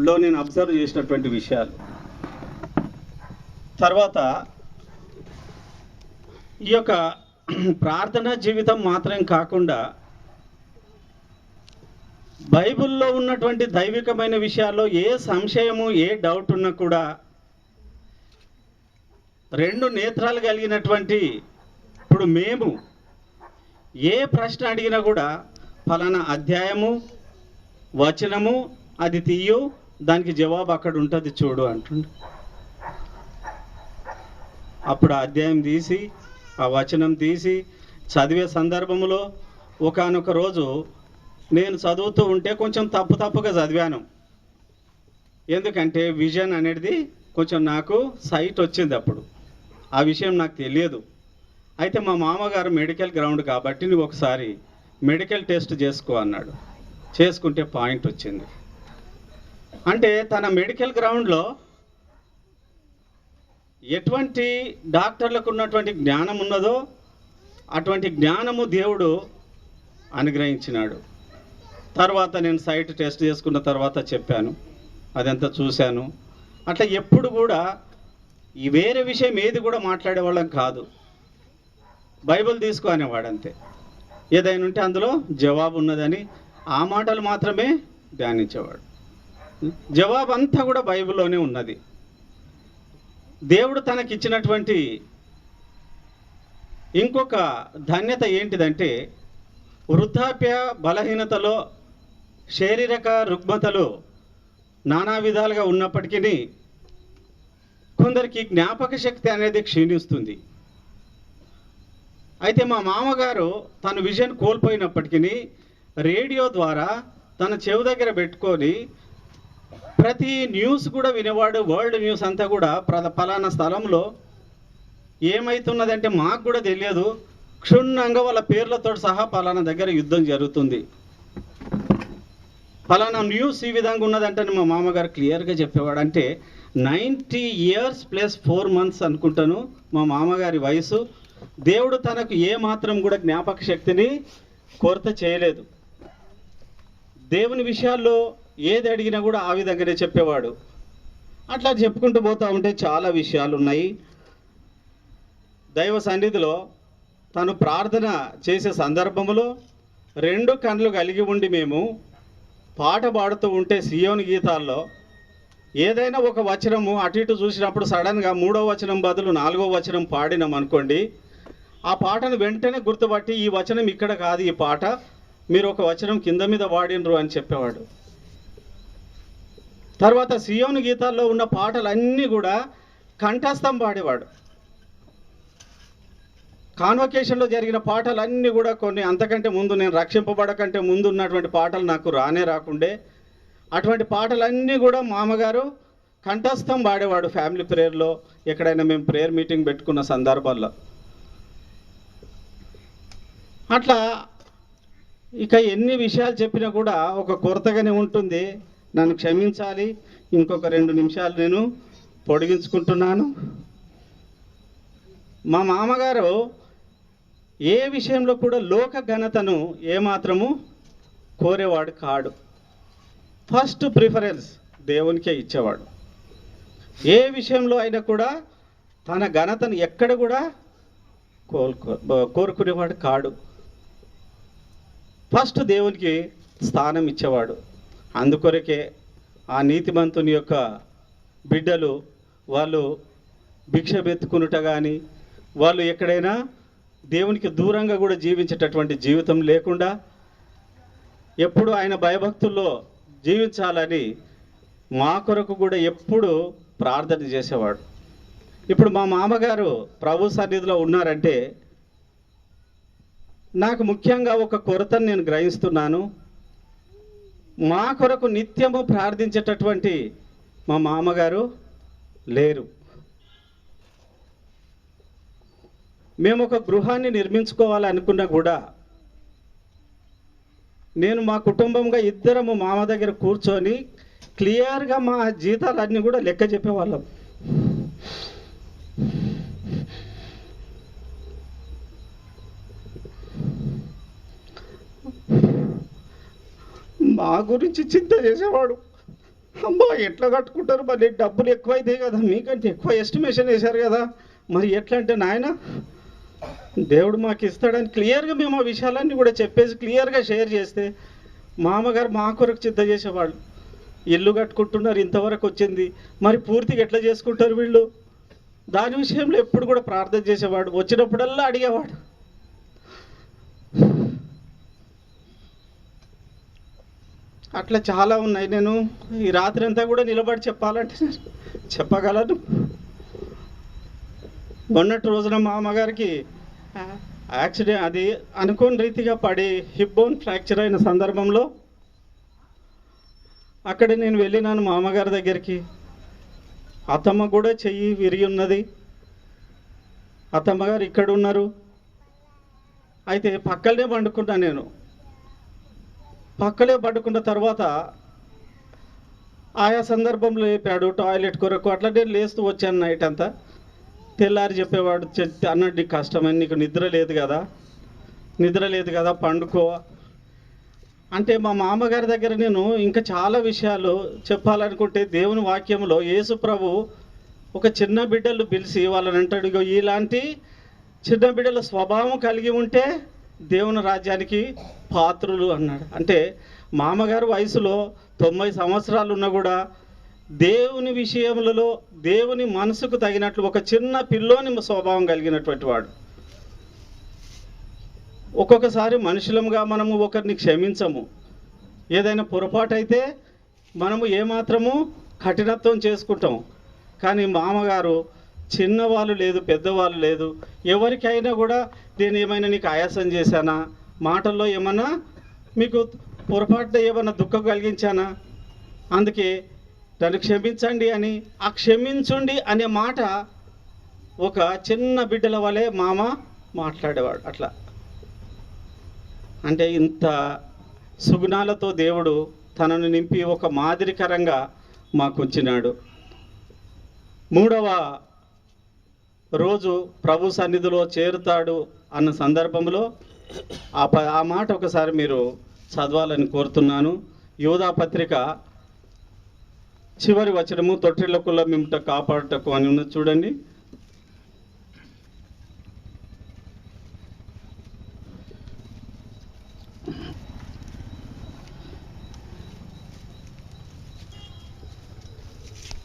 లో నేను అబ్జర్వ్ చేసినటువంటి విషయాలు. తర్వాత ఈ యొక్క ప్రార్థనా జీవితం మాత్రం కాకుండా బైబిల్లో ఉన్నటువంటి దైవికమైన విషయాల్లో ఏ సంశయము, ఏ డౌట్ ఉన్నా కూడా 2 నేత్రాలు కలిగినటువంటి ఇప్పుడు మేము ఏ ప్రశ్న అడిగినా కూడా ఫలానా అధ్యాయము, వచనము అది తీయు, దానికి జవాబు అక్కడ ఉంటుంది చూడు అంటుండే. అప్పుడు ఆ అధ్యాయం తీసి ఆ వచనం తీసి చదివే సందర్భంలో ఒకానొక రోజు నేను చదువుతూ ఉంటే కొంచెం తప్పుగా చదివాను. ఎందుకంటే విజన్ అనేది కొంచెం నాకు సైట్ వచ్చింది. అప్పుడు ఆ విషయం నాకు తెలియదు. అయితే మా మామగారు మెడికల్ గ్రౌండ్ కాబట్టి నువ్వు ఒకసారి మెడికల్ టెస్ట్ చేసుకో అన్నాడు. చేసుకుంటే పాయింట్ వచ్చింది. అంటే తన మెడికల్ గ్రౌండ్లో ఎటువంటి డాక్టర్లకు ఉన్నటువంటి జ్ఞానం ఉన్నదో అటువంటి జ్ఞానము దేవుడు అనుగ్రహించినాడు. తర్వాత నేను సైట్ టెస్ట్ చేసుకున్న తర్వాత చెప్పాను, అదంతా చూశాను. అట్లా ఎప్పుడు కూడా ఈ వేరే విషయం ఏది కూడా మాట్లాడేవాళ్ళం కాదు. బైబిల్ తీసుకో అనేవాడంతే. ఏదైనా ఉంటే అందులో జవాబు ఉన్నదని ఆ మాటలు మాత్రమే ధ్యానించేవాడు. జవాబు అంతా కూడా బైబిల్లోనే ఉన్నది. దేవుడు తనకిచ్చినటువంటి ఇంకొక ధన్యత ఏంటిదంటే, వృద్ధాప్య బలహీనతలో శారీరక రుగ్మతలు నానా విధాలుగా ఉన్నప్పటికీ కొందరికి జ్ఞాపక శక్తి అనేది క్షీణిస్తుంది. అయితే మా మామగారు తన విజన్ కోల్పోయినప్పటికీ రేడియో ద్వారా తన చెవి దగ్గర పెట్టుకొని ప్రతి న్యూస్ కూడా వినేవాడు. వరల్డ్ న్యూస్ అంతా కూడా పలానా స్థలంలో ఏమవుతున్నదంటే మాకు కూడా తెలియదు, క్షుణ్ణంగా వాళ్ళ పేర్లతో సహా పలానా దగ్గర యుద్ధం జరుగుతుంది, పలానా న్యూస్ ఈ విధంగా ఉన్నదంటే మా మామగారు క్లియర్గా చెప్పేవాడు. అంటే 90 years + 4 months అనుకుంటాను మా మామగారి వయసు. దేవుడు తనకు ఏ మాత్రం కూడా జ్ఞాపక శక్తిని కొరత చేయలేదు. దేవుని విషయాల్లో ఏది అడిగినా కూడా ఆ విధంగానే చెప్పేవాడు. అట్లా చెప్పుకుంటూ పోతూ ఉంటే చాలా విషయాలు ఉన్నాయి. దైవ సన్నిధిలో తను ప్రార్థన చేసే సందర్భంలో 2 కళ్ళు కలిగి ఉండి మేము పాట పాడుతూ ఉంటే సియోని గీతాల్లో ఏదైనా ఒక వచనము అటు ఇటు చూసినప్పుడు సడన్గా 3వ వచనం బదులు 4వ వచనం పాడినాం అనుకోండి, ఆ పాటను వెంటనే గుర్తుపట్టి ఈ వచనం ఇక్కడ కాదు, ఈ పాట మీరు ఒక వచనం కింద మీద వాడినరు అని చెప్పేవాడు. తర్వాత సియోను గీతాల్లో ఉన్న పాటలన్నీ కూడా కంఠస్థం పాడేవాడు. కాన్వకేషన్లో జరిగిన పాటలన్నీ కూడా కొన్ని అంతకంటే ముందు, నేను రక్షింపబడకంటే ముందు ఉన్నటువంటి పాటలు నాకు రానే రాకుండే. అటువంటి పాటలన్నీ కూడా మామగారు కంఠస్థం పాడేవాడు ఫ్యామిలీ ప్రేయర్లో, ఎక్కడైనా మేము ప్రేయర్ మీటింగ్ పెట్టుకున్న సందర్భాల్లో. అట్లా ఇక ఎన్ని విషయాలు చెప్పినా కూడా ఒక కొరతగానే ఉంటుంది. నన్ను క్షమించాలి. ఇంకొక 2 నిమిషాలు నేను పొడిగించుకుంటున్నాను. మా మామగారు ఏ విషయంలో కూడా లోక ఘనతను ఏమాత్రము కోరేవాడు కాడు. ఫస్ట్ ప్రిఫరెన్స్ దేవునికే ఇచ్చేవాడు. ఏ విషయంలో అయినా కూడా తన ఘనతను ఎక్కడ కూడా కోరుకునేవాడు కాడు. ఫస్ట్ దేవునికి స్థానం ఇచ్చేవాడు. అందుకొరకే ఆ నీతిమంతుని యొక్క బిడ్డలు వాళ్ళు భిక్ష బెత్తుకునుట కానీ, వాళ్ళు ఎక్కడైనా దేవునికి దూరంగా కూడా జీవించేటటువంటి జీవితం లేకుండా ఎప్పుడు ఆయన భయభక్తుల్లో జీవించాలని మా కొరకు కూడా ఎప్పుడు ప్రార్థన చేసేవాడు. ఇప్పుడు మా మామగారు ప్రభు సన్నిధిలో ఉన్నారంటే నాకు ముఖ్యంగా ఒక కొరతను నేను గ్రహిస్తున్నాను. మా కొరకు నిత్యము ప్రార్థించేటటువంటి మా మామగారు లేరు. మేము ఒక గృహాన్ని నిర్మించుకోవాలనుకున్నా కూడా నేను మా కుటుంబంగా ఇద్దరము మామ దగ్గర కూర్చొని క్లియర్గా మా జీతాలన్నీ కూడా లెక్క చెప్పేవాళ్ళం. మా గురించి చింత చేసేవాడు. అమ్మా ఎట్లా కట్టుకుంటారు, మరి డబ్బులు ఎక్కువైతే కదా, మీకంటే ఎక్కువ ఎస్టిమేషన్ వేశారు కదా, మరి ఎట్లా అంటే నాయన దేవుడు మాకు ఇస్తాడని క్లియర్గా మేము ఆ విషయాలన్నీ కూడా చెప్పేసి క్లియర్గా షేర్ చేస్తే మామగారు మా కొరకు చింత చేసేవాళ్ళు. ఇల్లు కట్టుకుంటున్నారు, ఇంతవరకు వచ్చింది, మరి పూర్తిగా ఎట్లా చేసుకుంటారు వీళ్ళు, దాని విషయంలో ఎప్పుడు కూడా ప్రార్థన చేసేవాడు. వచ్చినప్పుడల్లా అడిగేవాడు. అట్లా చాలా ఉన్నాయి. నేను ఈ రాత్రి అంతా కూడా నిలబడి చెప్పాలంటే చెప్పగలను. మొన్నటి రోజున మా అమ్మగారికి యాక్సిడెంట్, అది అనుకోని రీతిగా పడి హిప్ బోన్ ఫ్రాక్చర్ అయిన సందర్భంలో అక్కడ నేను వెళ్ళినాను మా అమ్మగారి దగ్గరికి. అత్తమ్మ కూడా చెయ్యి విరిగి ఉన్నది. అత్తమ్మగారు ఇక్కడ ఉన్నారు. అయితే పక్కనే పండుకున్నా. నేను పక్కనే పడుకున్న తర్వాత ఆయా సందర్భంలో లేపాడు టాయిలెట్ కొరకు. అట్లా నేను లేస్తూ వచ్చాను నైట్ అంతా. తెల్లారి చెప్పేవాడు, అన్నట్టు నీకు కష్టమని, నీకు నిద్ర లేదు కదా పండుకో అంటే. మా మామగారి దగ్గర నేను ఇంకా చాలా విషయాలు చెప్పాలనుకుంటే దేవుని వాక్యంలో యేసు ప్రభు ఒక చిన్న బిడ్డలు పిలిచి వాళ్ళని అంటాడు, ఇగో ఇలాంటి చిన్న బిడ్డల స్వభావం కలిగి ఉంటే దేవుని రాజ్యానికి పాత్రులు అన్నాడు. అంటే మామగారు వయసులో 90 సంవత్సరాలు ఉన్నా కూడా దేవుని విషయములలో దేవుని మనసుకు తగినట్లు ఒక చిన్న పిల్లోని స్వభావం కలిగినటువంటి వాడు. ఒక్కొక్కసారి మనుషులంగా మనము ఒకరిని క్షమించము. ఏదైనా పొరపాటు అయితే మనము ఏమాత్రము కఠినత్వం చేసుకుంటాం. కానీ మామగారు చిన్నవాళ్ళు లేదు, పెద్దవాళ్ళు లేదు, ఎవరికైనా కూడా నేను ఏమైనా నీకు ఆయాసం చేశానా, మాటల్లో ఏమన్నా మీకు పొరపాటున ఏమన్నా దుఃఖం కలిగించానా, అందుకే నన్ను క్షమించండి అని, ఆ క్షమించండి అనే మాట ఒక చిన్న బిడ్డల వలె మామ మాట్లాడేవాడు. అట్లా అంటే ఇంత సుగుణాలతో దేవుడు తనను నింపి ఒక మాదిరికరంగా మాకు ఉంచినాడు. 3వ రోజు ప్రభు సన్నిధిలో చేరుతాడు అన్న సందర్భంలో ఆ మాట ఒకసారి మీరు చదవాలని కోరుతున్నాను. యోధా పత్రిక చివరి వచనము, తొట్టిల్లకుల మిమ్మట కాపాడుటకు అని ఉన్నది చూడండి.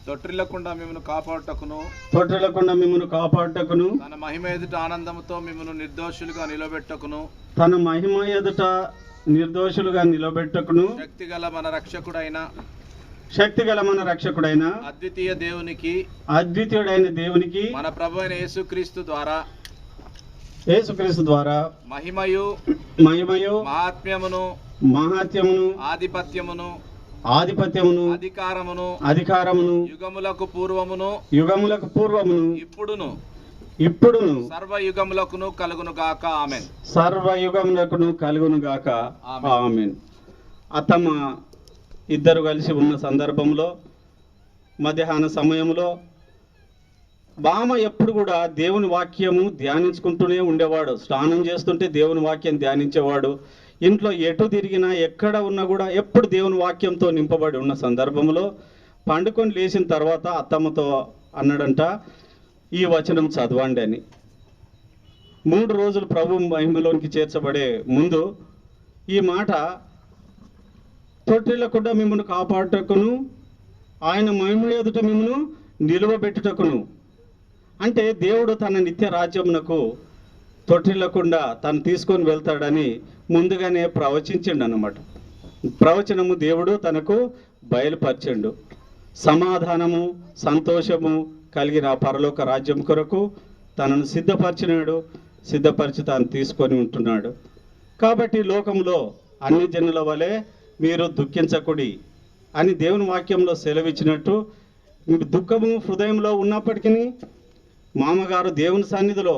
తొట్టిల్లకుండా మిమ్మల్ని కాపాడుటకును తన మహిమ ఎదుట ఆనందముతో మిమ్మల్ని నిర్దోషులుగా నిలబెట్టుటకును శక్తిగల మన రక్షకుడైన శక్తిగల మన రక్షకుడైన అద్వితీయుడైన దేవునికి మన ప్రభు అయిన యేసుక్రీస్తు ద్వారా మహిమయు మహాత్మ్యమును ఆధిపత్యమును అధికారమును యుగములకు పూర్వమును ఇప్పుడును సర్వయుగములకును కలుగును గాక ఆమేన్. అత్తమ్మ ఇద్దరు కలిసి ఉన్న సందర్భంలో మధ్యాహ్న సమయంలో బామ ఎప్పుడు కూడా దేవుని వాక్యము ధ్యానించుకుంటూనే ఉండేవాడు. స్నానం చేస్తుంటే దేవుని వాక్యం ధ్యానించేవాడు. ఇంట్లో ఎటు తిరిగినా ఎక్కడ ఉన్నా కూడా ఎప్పుడు దేవుని వాక్యంతో నింపబడి ఉన్న సందర్భంలో పండుకొని లేచిన తర్వాత అత్తమ్మతో అన్నాడంట, ఈ వచనం చదవండి అని. 3 రోజులు ప్రభు మహిమలోనికి చేర్చబడే ముందు ఈ మాట, తొట్టిల్లకుండా మిమ్మల్ని కాపాడుటకును ఆయన మహిమ ఎదుట మిమ్మల్ని నిలువబెట్టుటకును. అంటే దేవుడు తన నిత్య రాజ్యమునకు తొట్టిల్లకుండా తను తీసుకొని వెళ్తాడని ముందుగానే ప్రవచించిండు అన్నమాట. ప్రవచనము దేవుడు తనకు బయలుపరిచిండు. సమాధానము సంతోషము కలిగిన పరలోక రాజ్యం కొరకు తనను సిద్ధపరిచి తాను తీసుకొని ఉంటున్నాడు. కాబట్టి లోకంలో అన్ని జనుల వలె మీరు దుఃఖించకుడి అని దేవుని వాక్యంలో సెలవిచ్చినట్టు, దుఃఖము హృదయంలో ఉన్నప్పటికీ మామగారు దేవుని సన్నిధిలో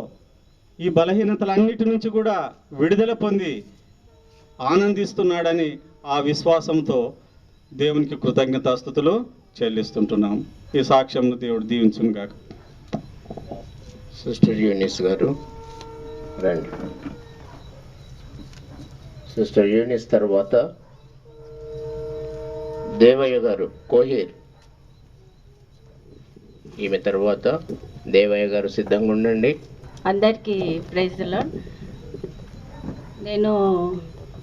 ఈ బలహీనతలన్నిటి నుంచి కూడా విడుదల పొంది ఆనందిస్తున్నాడని ఆ విశ్వాసంతో దేవునికి కృతజ్ఞతాస్తుతులు చెల్లిస్తుంటున్నాం. ఈ సాక్ష్యంను దేవుడు దీవించును గాక. సిస్టర్ యూనిస్ గారు రండి. సిస్టర్ యూనిస్ తర్వాత దేవయ్య గారు కోహీర్, ఈమె తర్వాత దేవయ్య గారు సిద్ధంగా ఉండండి. అందరికీ ప్రైజ్ ది లార్డ్. నేను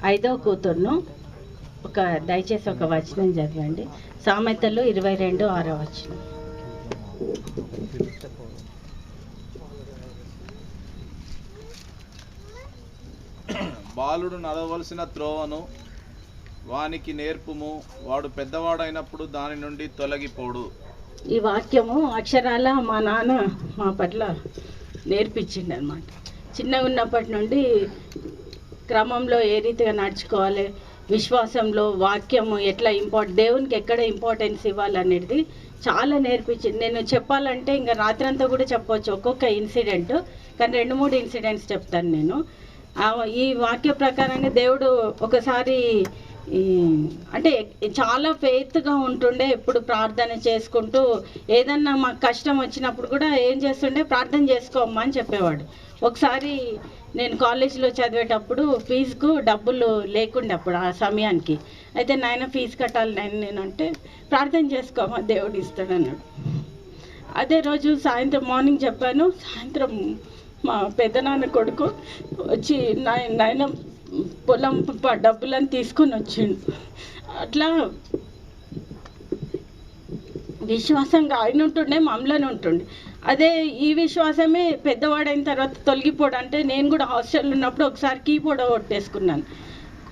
5వ కూతురును. దయచేసి ఒక వచనం చదవండి. సామెతలు 22:6 వచనం. బాలుడు నడవలసిన త్రోవను వానికి నేర్పుము, వాడు పెద్దవాడైనప్పుడు దాని నుండి తొలగిపోడు. ఈ వాక్యము అక్షరాల మా నాన్న మా పట్ల నేర్పించిండు అనమాట. చిన్నగా ఉన్నప్పటి నుండి క్రమంలో ఏ రీతిగా నడుచుకోవాలి, విశ్వాసంలో వాక్యము ఎట్లా దేవునికి ఎక్కడ ఇంపార్టెన్స్ ఇవ్వాలనేది చాలా నేర్పించింది. నేను చెప్పాలంటే ఇంకా రాత్రంతా కూడా చెప్పవచ్చు ఒక్కొక్క ఇన్సిడెంట్, కానీ 2-3 ఇన్సిడెంట్స్ చెప్తాను నేను. ఈ వాక్య ప్రకారంగా దేవుడు ఒకసారి అంటే చాలా ఫెయిత్గా ఉంటుండే, ఎప్పుడు ప్రార్థన చేసుకుంటూ ఏదన్నా మాకు కష్టం వచ్చినప్పుడు కూడా ఏం చేస్తుండే, ప్రార్థన చేసుకోమ్మా అని చెప్పేవాడు. ఒకసారి నేను కాలేజీలో చదివేటప్పుడు ఫీజుకు డబ్బులు లేకుండే అప్పుడు ఆ సమయానికి. అయితే నాయన ఫీజు కట్టాలి నేను అంటే, ప్రార్థన చేసుకోమా దేవుడు ఇస్తాడన్నాడు. అదే రోజు సాయంత్రం మార్నింగ్ చెప్పాను, సాయంత్రం మా పెద్దనాన్న కొడుకు వచ్చి నాయన పొలం డబ్బులను తీసుకొని వచ్చిండు. అట్లా విశ్వాసంగా ఆయన ఉంటుండే, మమ్మల్ని ఉంటుండే. అదే ఈ విశ్వాసమే పెద్దవాడైన తర్వాత తొలగిపోవడం. అంటే నేను కూడా హాస్టల్లో ఉన్నప్పుడు ఒకసారి కీబోర్డ్ కొట్టేసుకున్నాను.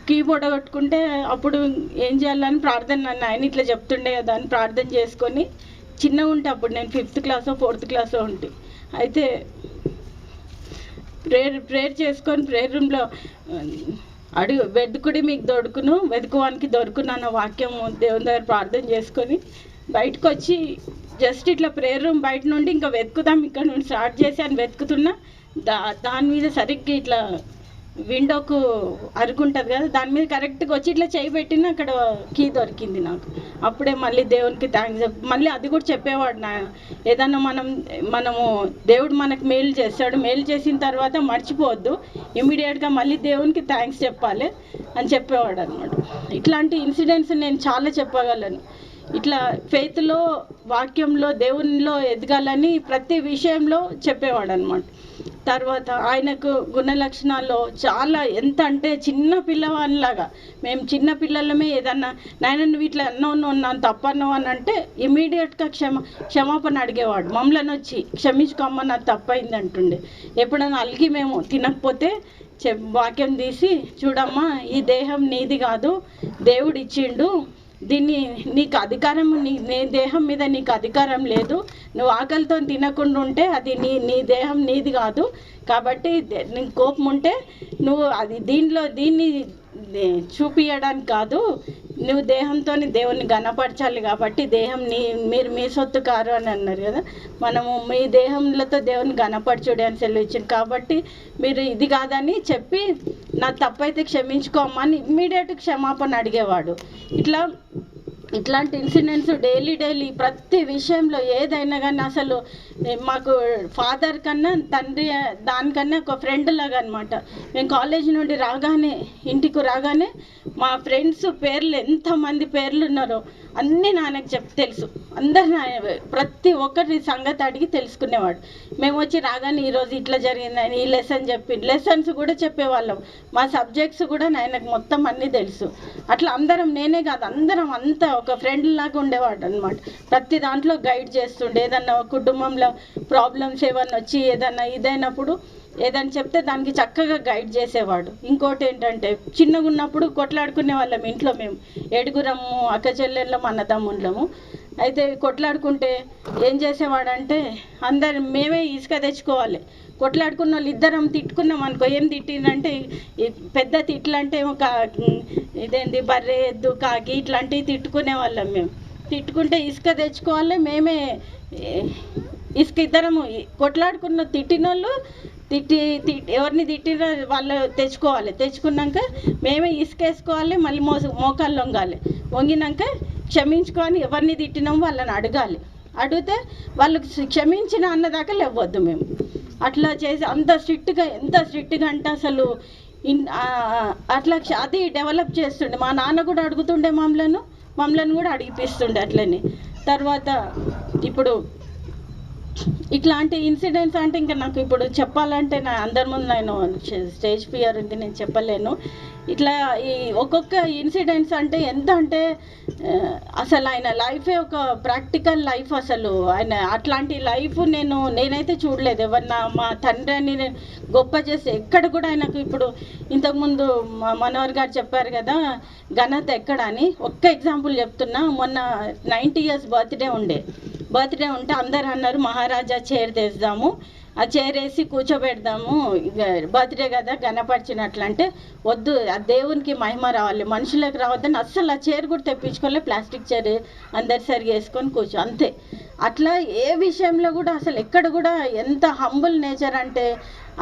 కీబోర్డ్ కొట్టుకుంటే అప్పుడు ఏం చేయాలని ప్రార్థన, నన్ను ఆయన ఇట్లా చెప్తుండే కదా అని ప్రార్థన చేసుకొని, చిన్నగా ఉంటే అప్పుడు నేను 5th క్లాసో 4th క్లాసో ఉంటే, అయితే ప్రేయర్ చేసుకొని ప్రేయర్ రూమ్లో వెతుకుడి మీకు దొరుకును, వెతుకువానికి దొరుకును అన్న వాక్యం దేవుని దగ్గర ప్రార్థన చేసుకొని బయటకు వచ్చి జస్ట్ ఇట్లా ప్రేయర్ రూమ్ బయట నుండి ఇంకా వెతుకుదాం ఇక్కడ నుండి స్టార్ట్ చేసి అని వెతుకుతున్నా, దాని మీద సరిగ్గా ఇట్లా విండోకు అరుగుంటుంది కదా, దాని మీద కరెక్ట్గా వచ్చి ఇట్లా చేయి పెట్టిన అక్కడ కీ దొరికింది నాకు. అప్పుడే మళ్ళీ దేవునికి థ్యాంక్స్ మళ్ళీ అది కూడా చెప్పేవాడు, ఏదన్నా మనము దేవుడు మనకు మేలు చేస్తాడు, మేలు చేసిన తర్వాత మర్చిపోవద్దు, ఇమీడియట్గా మళ్ళీ దేవునికి థ్యాంక్స్ చెప్పాలి అని చెప్పేవాడు అనమాట. ఇట్లాంటి ఇన్సిడెంట్స్ నేను చాలా చెప్పగలను. ఇట్లా ఫెయిత్లో, వాక్యంలో, దేవునిలో ఎదగాలని ప్రతి విషయంలో చెప్పేవాడు అనమాట. తర్వాత ఆయనకు గుణ లక్షణాల్లో చాలా ఎంత అంటే చిన్న పిల్లవాడిలాగా, మేము చిన్న పిల్లలమే ఏదన్నా నాయన నువ్వు ఇట్లా అన్నావు నన్ను తప్పన్నావు అని అంటే ఇమీడియట్గా క్షమాపణ అడిగేవాడు. మమ్మల్ని వచ్చి క్షమించుకోమ్మ నాకు తప్పైంది అంటుండే. ఎప్పుడైనా అలిగి మేము తినకపోతే వాక్యం తీసి, చూడమ్మా ఈ దేహం నీది కాదు, దేవుడు ఇచ్చిండు, దీన్ని నీకు అధికారం నీ దేహం మీద నీకు అధికారం లేదు, నువ్వు ఆకలితో తినకుండా ఉంటే అది నీ దేహం నీది కాదు, కాబట్టి నీకు కోపం ఉంటే నువ్వు అది దీన్ని చూపించడానికి కాదు, నువ్వు దేహంతో దేవుని గణపరచాలి, కాబట్టి దేహం మీరు మీ సొత్తు కారు అని అన్నారు కదా, మనము మీ దేహంలతో దేవుని గణపరచుడి అని సెలవిచ్చింది. కాబట్టి మీరు ఇది కాదని చెప్పి నా తప్పైతే క్షమించుకోమని ఇమ్మీడియట్ క్షమాపణ అడిగేవాడు. ఇట్లాంటి ఇన్సిడెంట్స్ డైలీ ప్రతి విషయంలో ఏదైనా కానీ అసలు మాకు ఫాదర్ కన్నా తండ్రి దానికన్నా ఒక ఫ్రెండ్ లాగా అనమాట. మేము కాలేజ్ నుండి ఇంటికి రాగానే మా ఫ్రెండ్స్ పేర్లు ఎంతమంది పేర్లు ఉన్నారో అన్నీ నాన్నకు తెలుసు. అందరు ప్రతి ఒక్కరి సంగతి అడిగి తెలుసుకునేవాడు. మేము వచ్చి రాగానే ఈరోజు ఇట్లా జరిగిందని ఈ లెసన్స్ కూడా చెప్పేవాళ్ళం. మా సబ్జెక్ట్స్ కూడా నాయనకు మొత్తం అన్నీ తెలుసు. అట్లా అందరం, నేనే కాదు అందరం అంతా ఒక ఫ్రెండ్ లాగా ఉండేవాడు అనమాట. ప్రతి దాంట్లో గైడ్ చేస్తుండే. ఏదన్నా కుటుంబంలో ప్రాబ్లమ్స్ ఏమన్నా వచ్చి ఏదన్నా ఇదైనప్పుడు ఏదైనా చెప్తే దానికి చక్కగా గైడ్ చేసేవాడు. ఇంకోటి ఏంటంటే చిన్నగా ఉన్నప్పుడు కొట్లాడుకునే వాళ్ళం ఇంట్లో. మేము 7 అక్క చెల్లెళ్ళం అన్నదమ్ముళ్ళము. అయితే కొట్లాడుకుంటే ఏం చేసేవాడంటే మేమే ఇసుక తెచ్చుకోవాలి. కొట్లాడుకున్న వాళ్ళు ఇద్దరం తిట్టుకున్నాం అనుకో, ఏం తిట్టిందంటే పెద్ద తిట్లు అంటే ఒక ఇదేంటి బర్రె ఎద్దు కాకి ఇట్లాంటివి తిట్టుకునే వాళ్ళం. మేము తిట్టుకుంటే ఇసుక తెచ్చుకోవాలి, మేమే ఇసుక ఇద్దరము కొట్లాడుకున్న తిట్టినోళ్ళు ఎవరిని తిట్టిన వాళ్ళు తెచ్చుకోవాలి. తెచ్చుకున్నాక మేమే ఇసుకేసుకోవాలి, మళ్ళీ మోకాళ్ళు వంగాలి. వంగినాక క్షమించుకొని ఎవరిని తిట్టినామో వాళ్ళని అడగాలి. అడిగితే వాళ్ళు క్షమించిన అన్నదాకా లేవద్దు. మేము అట్లా చేసి ఎంత స్ట్రిక్ట్గా అంటే అసలు అట్లా అది డెవలప్ చేస్తుండే. మా నాన్న కూడా అడుగుతుండే మమ్మల్ని కూడా అడిగిపిస్తుండే అట్లని. తర్వాత ఇప్పుడు ఇట్లాంటి ఇన్సిడెంట్స్ అంటే ఇంకా నాకు ఇప్పుడు చెప్పాలంటే అందరి ముందు నేను స్టేజ్ ఫియర్ ఉంది, నేను చెప్పలేను. ఇట్లా ఈ ఒక్కొక్క ఇన్సిడెంట్స్ అంటే ఎంత అంటే అసలు ఆయన లైఫే ఒక ప్రాక్టికల్ లైఫ్. అసలు ఆయన అట్లాంటి లైఫ్ నేనైతే చూడలేదు. ఎవరన్నా మా తండ్రి అని నేను గొప్ప చేస్తే ఎక్కడ కూడా ఆయనకు ఇప్పుడు ఇంతకుముందు మనోహర్ గారు చెప్పారు కదా ఘనత ఎక్కడ అని. ఒక్క ఎగ్జాంపుల్ చెప్తున్నా. మొన్న 90 years బర్త్డే ఉంటే అందరు అన్నారు మహారాజా చైర్ తెస్తాము, ఆ చైర్ వేసి కూర్చోబెడదాము, బర్త్డే కదా గణపరిచినట్లు. అంటే వద్దు, ఆ దేవునికి మహిమ రావాలి, మనుషులకు రావద్దని అస్సలు ఆ చైర్ కూడా తెప్పించుకోలే. ప్లాస్టిక్ చైర్ అందరు సరిగా వేసుకొని కూర్చో అంతే. అట్లా ఏ విషయంలో కూడా అసలు ఎక్కడ కూడా ఎంత హంబుల్ నేచర్ అంటే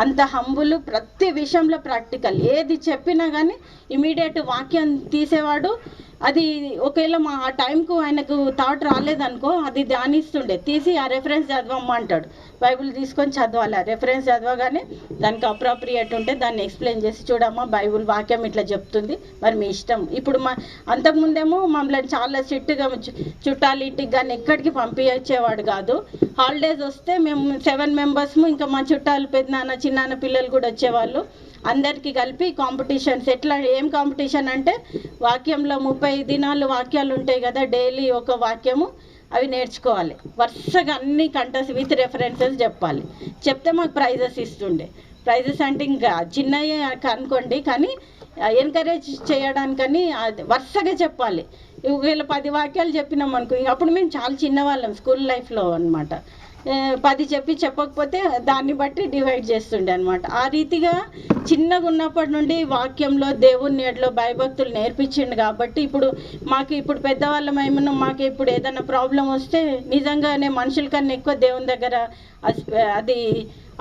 అంత హంబుల్. ప్రతి విషయంలో ప్రాక్టికల్. ఏది చెప్పినా కానీ ఇమీడియట్ వాక్యం తీసేవాడు. అది ఒకవేళ ఆ టైంకు ఆయనకు థాట్ రాలేదనుకో అది ధ్యానిస్తుండే, తీసి ఆ రెఫరెన్స్ చదవమ్మా అంటాడు. బైబిల్ తీసుకొని చదవాలి. ఆ రెఫరెన్స్ చదవగానే దానికి అప్రోప్రియేట్ ఉంటే దాన్ని ఎక్స్ప్లెయిన్ చేసి చూడమ్మా బైబిల్ వాక్యం ఇట్లా చెప్తుంది, మరి మీ ఇష్టం. ఇప్పుడు అంతకుముందేమో మమ్మల్ని చాలా స్ట్రిక్ట్గా చుట్టాలు ఇంటికి కానీ ఎక్కడికి పంపించేవాడు కాదు. హాలిడేస్ వస్తే మేము 7 members, ఇంకా మా చుట్టాలు పెద్దనాన్న చిన్నాన్న పిల్లలు కూడా వచ్చేవాళ్ళు. అందరికీ కలిపి కాంపిటీషన్స్. ఏం కాంపిటీషన్ అంటే వాక్యంలో 30 దినాలు వాక్యాలు ఉంటాయి కదా, డైలీ ఒక వాక్యము, అవి నేర్చుకోవాలి. వరుసగా అన్ని కంటెస్ట్ విత్ రెఫరెన్సెస్ చెప్పాలి. చెప్తే మాకు ప్రైజెస్ ఇస్తుండే. ప్రైజెస్ అంటే ఇంకా చిన్నవి అనుకోండి, కానీ ఎంకరేజ్ చేయడానికని వరుసగా చెప్పాలి. ఒకవేళ 10 వాక్యాలు చెప్పినాం అనుకో, అప్పుడు మేము చాలా చిన్నవాళ్ళం స్కూల్ లైఫ్లో అనమాట. 10 చెప్పకపోతే దాన్ని బట్టి డివైడ్ చేస్తుండే అనమాట. ఆ రీతిగా చిన్నగా ఉన్నప్పటి నుండి వాక్యంలో దేవుని ఎడలో భయభక్తులు నేర్పించిండు. కాబట్టి ఇప్పుడు పెద్దవాళ్ళం ఏమన్నా మాకు ఇప్పుడు ఏదైనా ప్రాబ్లం వస్తే నిజంగానే మనుషుల కన్నా ఎక్కువ దేవుని దగ్గర అది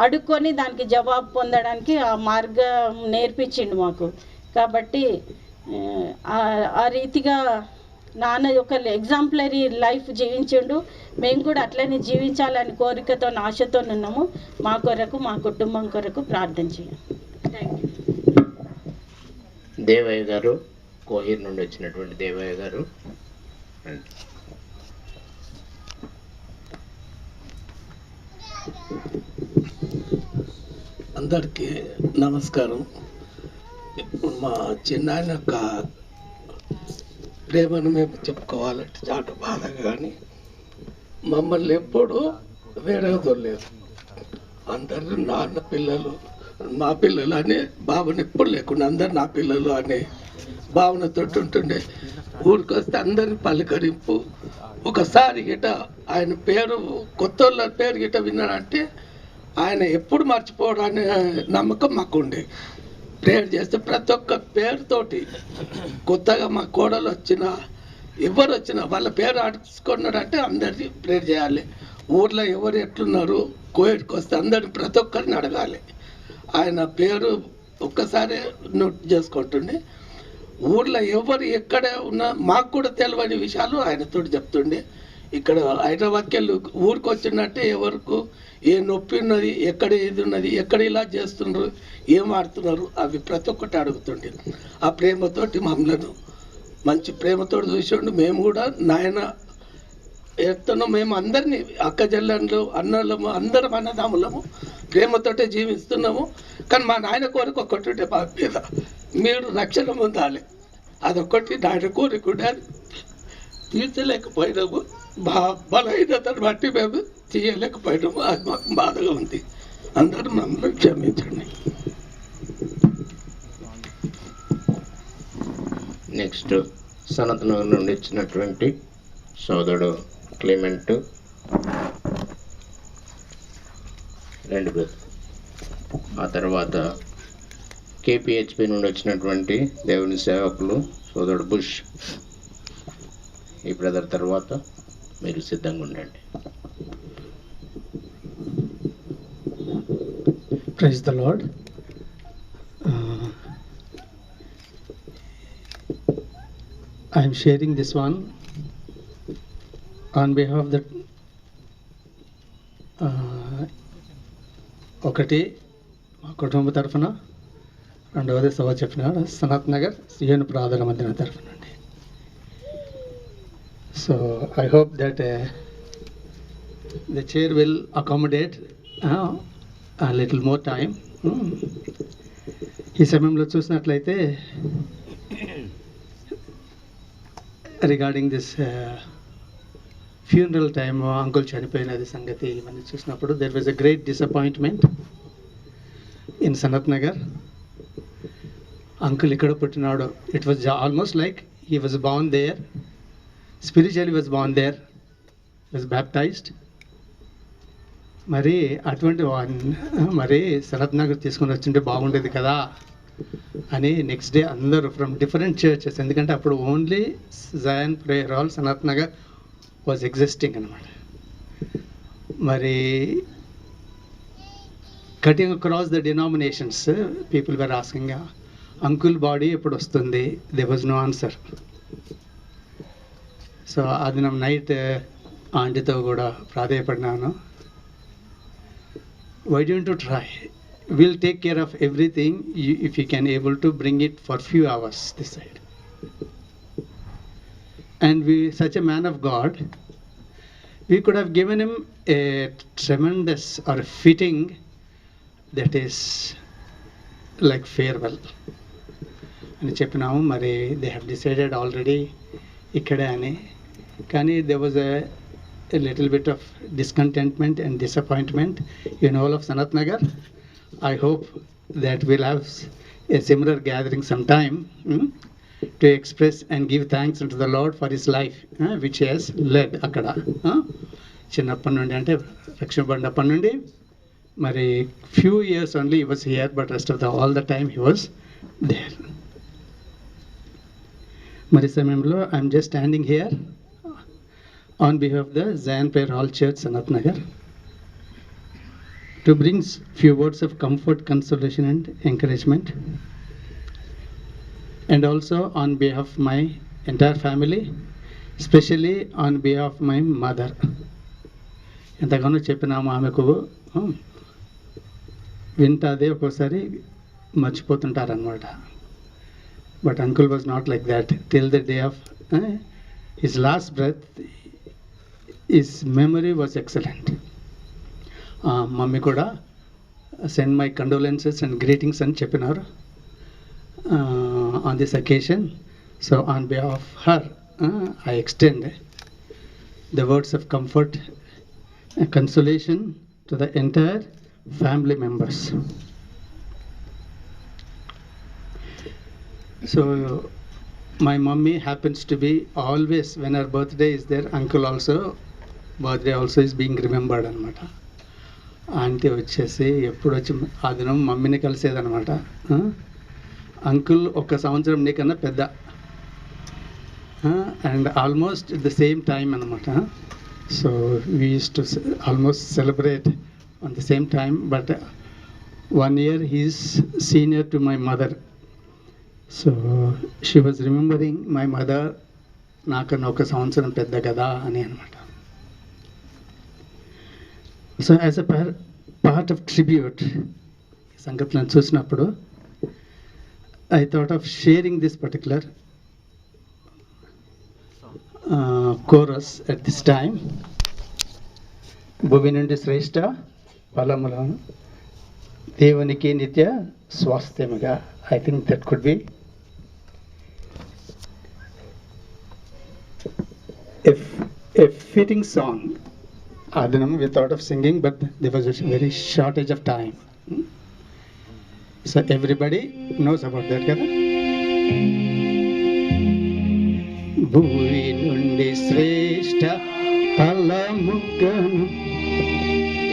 అడుక్కొని దానికి జవాబు పొందడానికి ఆ మార్గం నేర్పించిండు మాకు. కాబట్టి ఆ రీతిగా నాన్న ఒక ఎగ్జాంపులరీ లైఫ్ జీవించిండు. మేము కూడా అట్లనే జీవించాలని కోరికతో ఆశతో ఉన్నాము. మా కొరకు మా కుటుంబం కొరకు ప్రార్థన చేయాలి. Thank you. దేవయ్య గారు, కోహిర్ నుండి వచ్చినటువంటి దేవయ్య గారు. అందరికీ నమస్కారం. ఇప్పుడు మా చిన్నాయన యొక్క ప్రేమను మేము చెప్పుకోవాలంటే చాలా బాధగా, కానీ మమ్మల్ని ఎప్పుడూ వేరే వదలలేదు. అందరూ నాన్న పిల్లలు మా పిల్లలు అనే భావన ఎప్పుడు లేకుండా అందరు నా పిల్లలు అనే భావనతో ఉంటుండే. ఊరికి వస్తే అందరిని పలకరింపు. ఒకసారి గిట ఆయన పేరు కొత్త వాళ్ళ పేరు గిట విన్నాడంటే ఆయన ఎప్పుడు మర్చిపోవడం అనే నమ్మకం మాకు ఉండే. ప్రేయర్ చేస్తే ప్రతి ఒక్క పేరుతోటి కొత్తగా మా కోడలు వచ్చినా ఎవరు వచ్చినా వాళ్ళ పేరు అడుచుకున్నాడంటే అందరినీ ప్రేయర్ చేయాలి. ఊర్లో ఎవరు ఎట్లున్నారు కోవిడ్కి వస్తే అందరిని ప్రతి ఒక్కరిని అడగాలి. ఆయన పేరు ఒక్కసారి నోట్ చేసుకుంటుండే. ఊర్లో ఎవరు ఎక్కడ ఉన్నా మాకు కూడా తెలియని విషయాలు ఆయనతో చెప్తుండే. ఇక్కడ హైదరాబాద్కి వెళ్ళి ఊరికి వచ్చినట్టే ఎవరికి ఏ నొప్పి ఉన్నది, ఎక్కడ ఏది ఉన్నది, ఎక్కడ ఇలా చేస్తున్నారు, ఏం ఆడుతున్నారు, అవి ప్రతి ఒక్కటి అడుగుతుండే. ఆ ప్రేమతోటి మమ్మల్ని మంచి ప్రేమతో చూసిండు. మేము కూడా నాయన ఎత్తనో మేము అందరినీ అక్క చెల్లెళ్ళు అన్నలము అందరం అన్నదమ్ములము ప్రేమతోటే జీవిస్తున్నాము. కానీ మా నాయన కోరిక ఒక్కటి ఉండే మా మీద, మీరు రక్షణ పొందాలి. అదొక్కటి నాయన కోరిక ఉండే, తీర్చలేకపోయినాము. బలహీనతను బట్టి మేము తీయలేకపోయినాము. అది మాకు బాధగా ఉంది. అందరూ మమ్మల్ని క్షమించండి. నెక్స్ట్ సనత్ నగర్ నుండి ఇచ్చినటువంటి సోదరుడు క్లెమెంట్ 2 బ్రదర్. ఆ తర్వాత కేపీహెచ్పి నుండి వచ్చినటువంటి దేవుని సేవకులు సోదరుడు బుష్. ఈ బ్రదర్ తర్వాత మీరు సిద్ధంగా ఉండండి. Praise the Lord. I am sharing this one on behalf of the ఒకటి మా కుటుంబ తరఫున, రెండవది సభ చెప్పినాడు సనత్ నగర్ సియోను ప్రార్థన మందిరం తరఫున అండి. So I hope that the chair will accommodate a little more time. ఈ సమయంలో చూసినట్లయితే regarding this funeral time uncle చనిపోయినది సంగతి ఇవన్నీ చూసినప్పుడు there was a great disappointment in Sanath Nagar. Uncle ఇక్కడ పుట్టినాడు. It was almost like he was born there, spiritually was born there, was baptized. మరి అటువంటి మరి సనత్ నగర్ తీసుకొని వచ్చింటే బాగుండేది కదా అని నెక్స్ట్ డే అందరూ ఫ్రమ్ డిఫరెంట్ చర్చెస్, ఎందుకంటే అప్పుడు only Zion prayer hall Sanath Nagar was existing అనమాట. మరి cutting across the denominations people were asking uncle body ఎప్పుడు వస్తుంది. They was no answer. So అది నా నైట్ ఆంటీతో కూడా ప్రాధేయపడినాను. Why don't you try? We'll take care of everything if you can able to bring it for few hours this side. And such a man of God, we could have given him a tremendous or a fitting that is like farewell. అని చెప్పినాము. మరి they have decided already ఇక్కడే అని. కానీ there was a little bit of discontentment and disappointment in all of Sanath Nagar. I hope that we'll have a similar gathering sometime to express and give thanks unto the Lord for his life which he has led akkada. చిన్నప్పటి నుండి అంటే రక్షణ పడినప్పటి నుండి మరి few years only he was here, but rest of all the time he was there. మరి సమయంలో I'm just standing here on behalf of the Zion Prayer Hall Church, Sanath Nagar, to bring few words of comfort, consolation and encouragement, and also on behalf of my entire family, especially on behalf of my mother. ఎంతగానో చెప్పినాము ఆమెకు, వింటాదే ఒక్కోసారి మర్చిపోతుంటారనమాట. But uncle was not like that. Till the day of his last breath his memory was excellent. Mummy kuda send my condolences and greetings and చెప్పినారు on this occasion. So on behalf of her I extend the words of comfort and consolation to the entire family members. So my mummy happens to be always, when her birthday is there, uncle also birthday also is being remembered అనమాట. Aunty వచ్చేసి ఎప్పుడు వచ్చి ఆ దినం మమ్మీని కలిసేదనమాట. Uncle ఒక సంవత్సరం నీకన్నా పెద్ద, and almost the same time అనమాట. So we use to almost celebrate on the same time, but 1 year he's senior to my mother. So she was remembering my mother, నాకన్నా ఒక సంవత్సరం పెద్ద కదా అని అనమాట. So as a part of tribute సంగతులను చూసినప్పుడు I thought of sharing this particular chorus at this time. భూమి నుండి శ్రేష్ఠ ఫలములను దేవునికి నిత్య స్వాస్థ్యముగా. I think that could be a fitting song. Adinam, we thought of singing, but there was a very shortage of time. So everybody knows about that, kada? భూమి నుండి శ్రేష్ఠ ఫలముగను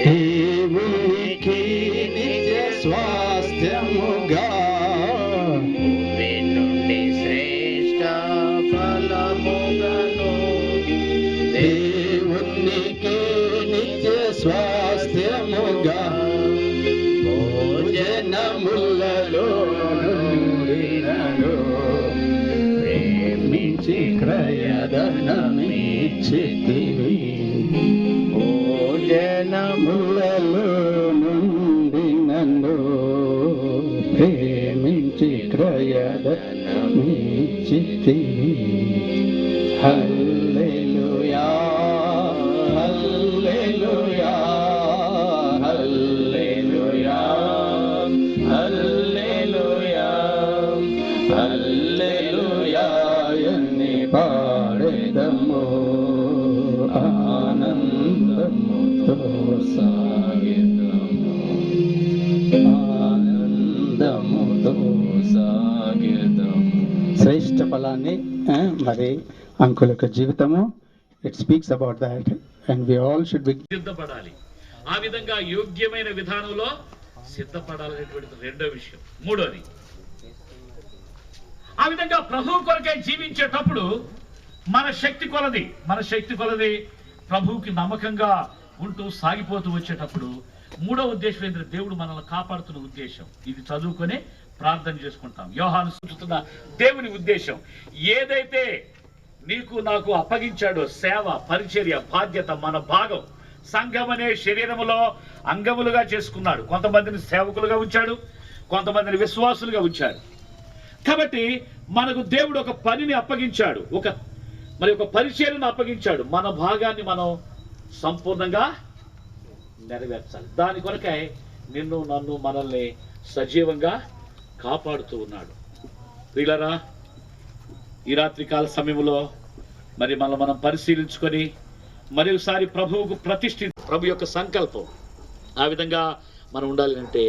దేవునికి నిత్య స్వాస్థ్యముగా. భూమి నుండి శ్రేష్ఠ ఫలముగను దేవునికి నిత్య స్వాస్థ్యముగా. భోజనములలో ప్రేమించి క్రయధనమిచ్చితివి. భోజనములలో నుండి నన్ను ప్రేమించి క్రయధనమిచ్చితివి. హల్లెలూయా హల్లెలూయా హల్లెలూయా హల్లెలూయా హల్లెలూయా అని పాడెదము. ఆనందముతో సాగెదము, ఆనందముతో సాగెదము. శ్రేష్ఠ ఫలాన్ని మరి అంకుల్ యొక్క జీవితము, it speaks about that, and we all should be సిద్ధపడాలి. ఆ విధంగా యోగ్యమైన విధానంలో సిద్ధపడాలనేటువంటిది రెండో విషయం. మూడోది, ఆ విధంగా ప్రభువు కొరకై జీవించేటప్పుడు మన శక్తి కొలది ప్రభువుకి నమ్మకంగా ఉంటూ సాగిపోతూ వచ్చేటప్పుడు మూడో ఉద్దేశం ఏంటంటే దేవుడు మనల్ని కాపాడుతున్న ఉద్దేశం. ఇది చదువుకొని ప్రార్థన చేసుకుంటాం. యోహాను సూచిస్తున్న దేవుని ఉద్దేశం ఏదైతే నీకు నాకు అప్పగించాడో, సేవ, పరిచర్య, బాధ్యత, మన భాగం, సంఘం అనే శరీరములో అంగములుగా చేసుకున్నాడు. కొంతమందిని సేవకులుగా ఉంచాడు, కొంతమందిని విశ్వాసులుగా ఉంచాడు. కాబట్టి మనకు దేవుడు ఒక పనిని అప్పగించాడు, ఒక పరిచర్యను అప్పగించాడు. మన భాగాన్ని మనం సంపూర్ణంగా నెరవేర్చాలి. దాని కొరకై నిన్ను నన్ను మనల్ని సజీవంగా కాపాడుతూ ఉన్నాడు. ప్రియులారా, ఈ రాత్రికాల సమయంలో మరి మనం పరిశీలించుకొని మరొకసారి ప్రభువుకు ప్రభు యొక్క సంకల్పం ఆ విధంగా మనం ఉండాలి అంటే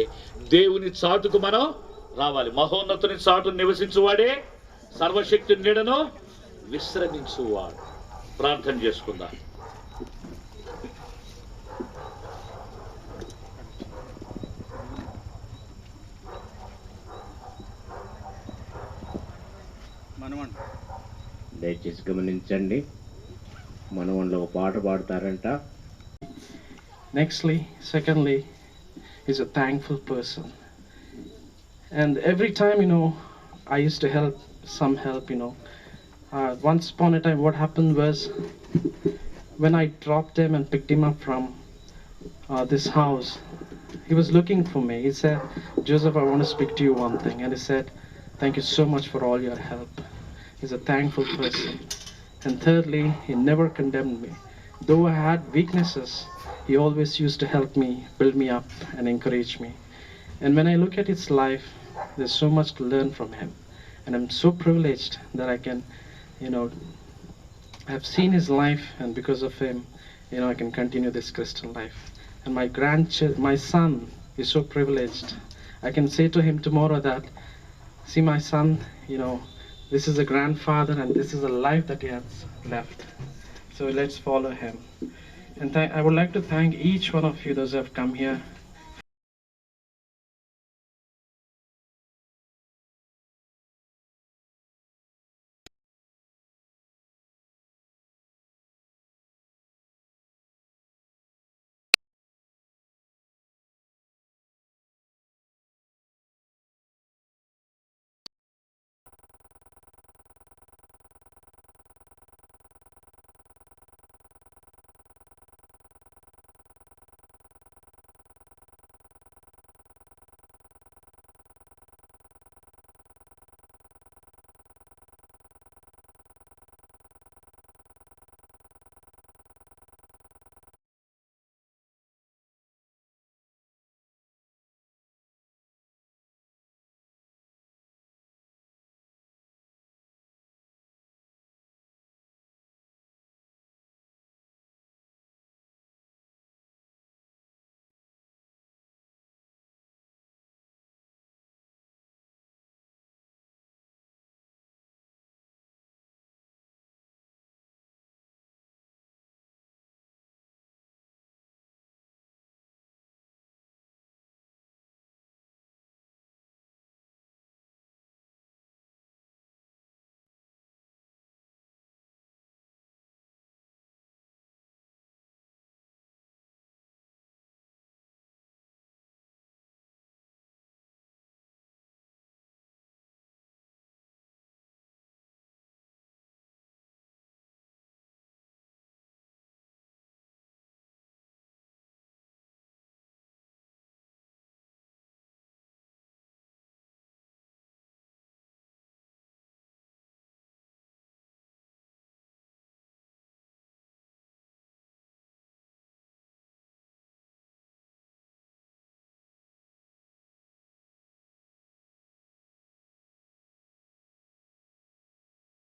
దేవుని చాటుకు మనం రావాలి. మహోన్నతుని చాటు నివసించువాడే సర్వశక్తి నీడను విశ్రమించువాడు. ప్రార్థన చేసుకుందాం. దయచేసి గమనించండి, మనవన్లో ఒక పాట పాడతారంట. Secondly, he's a thankful person. And every time, I used to help, once upon a time what happened was, when I dropped him and picked him up from this house, he was looking for me. He said, "Joseph, I want to speak to you one thing." And he said, "Thank you so much for all your help." He's a thankful person. And thirdly, he never condemned me. Though I had weaknesses, he always used to help me, build me up, and encourage me. And when I look at his life, there's so much to learn from him. And I'm so privileged that I can, I've seen his life, and because of him, I can continue this Christian life. And my son is so privileged. I can say to him tomorrow that, "See, my son, This is a grandfather, and this is a life that he has left. So let's follow him. And I would like to thank each one of you, those who have come here.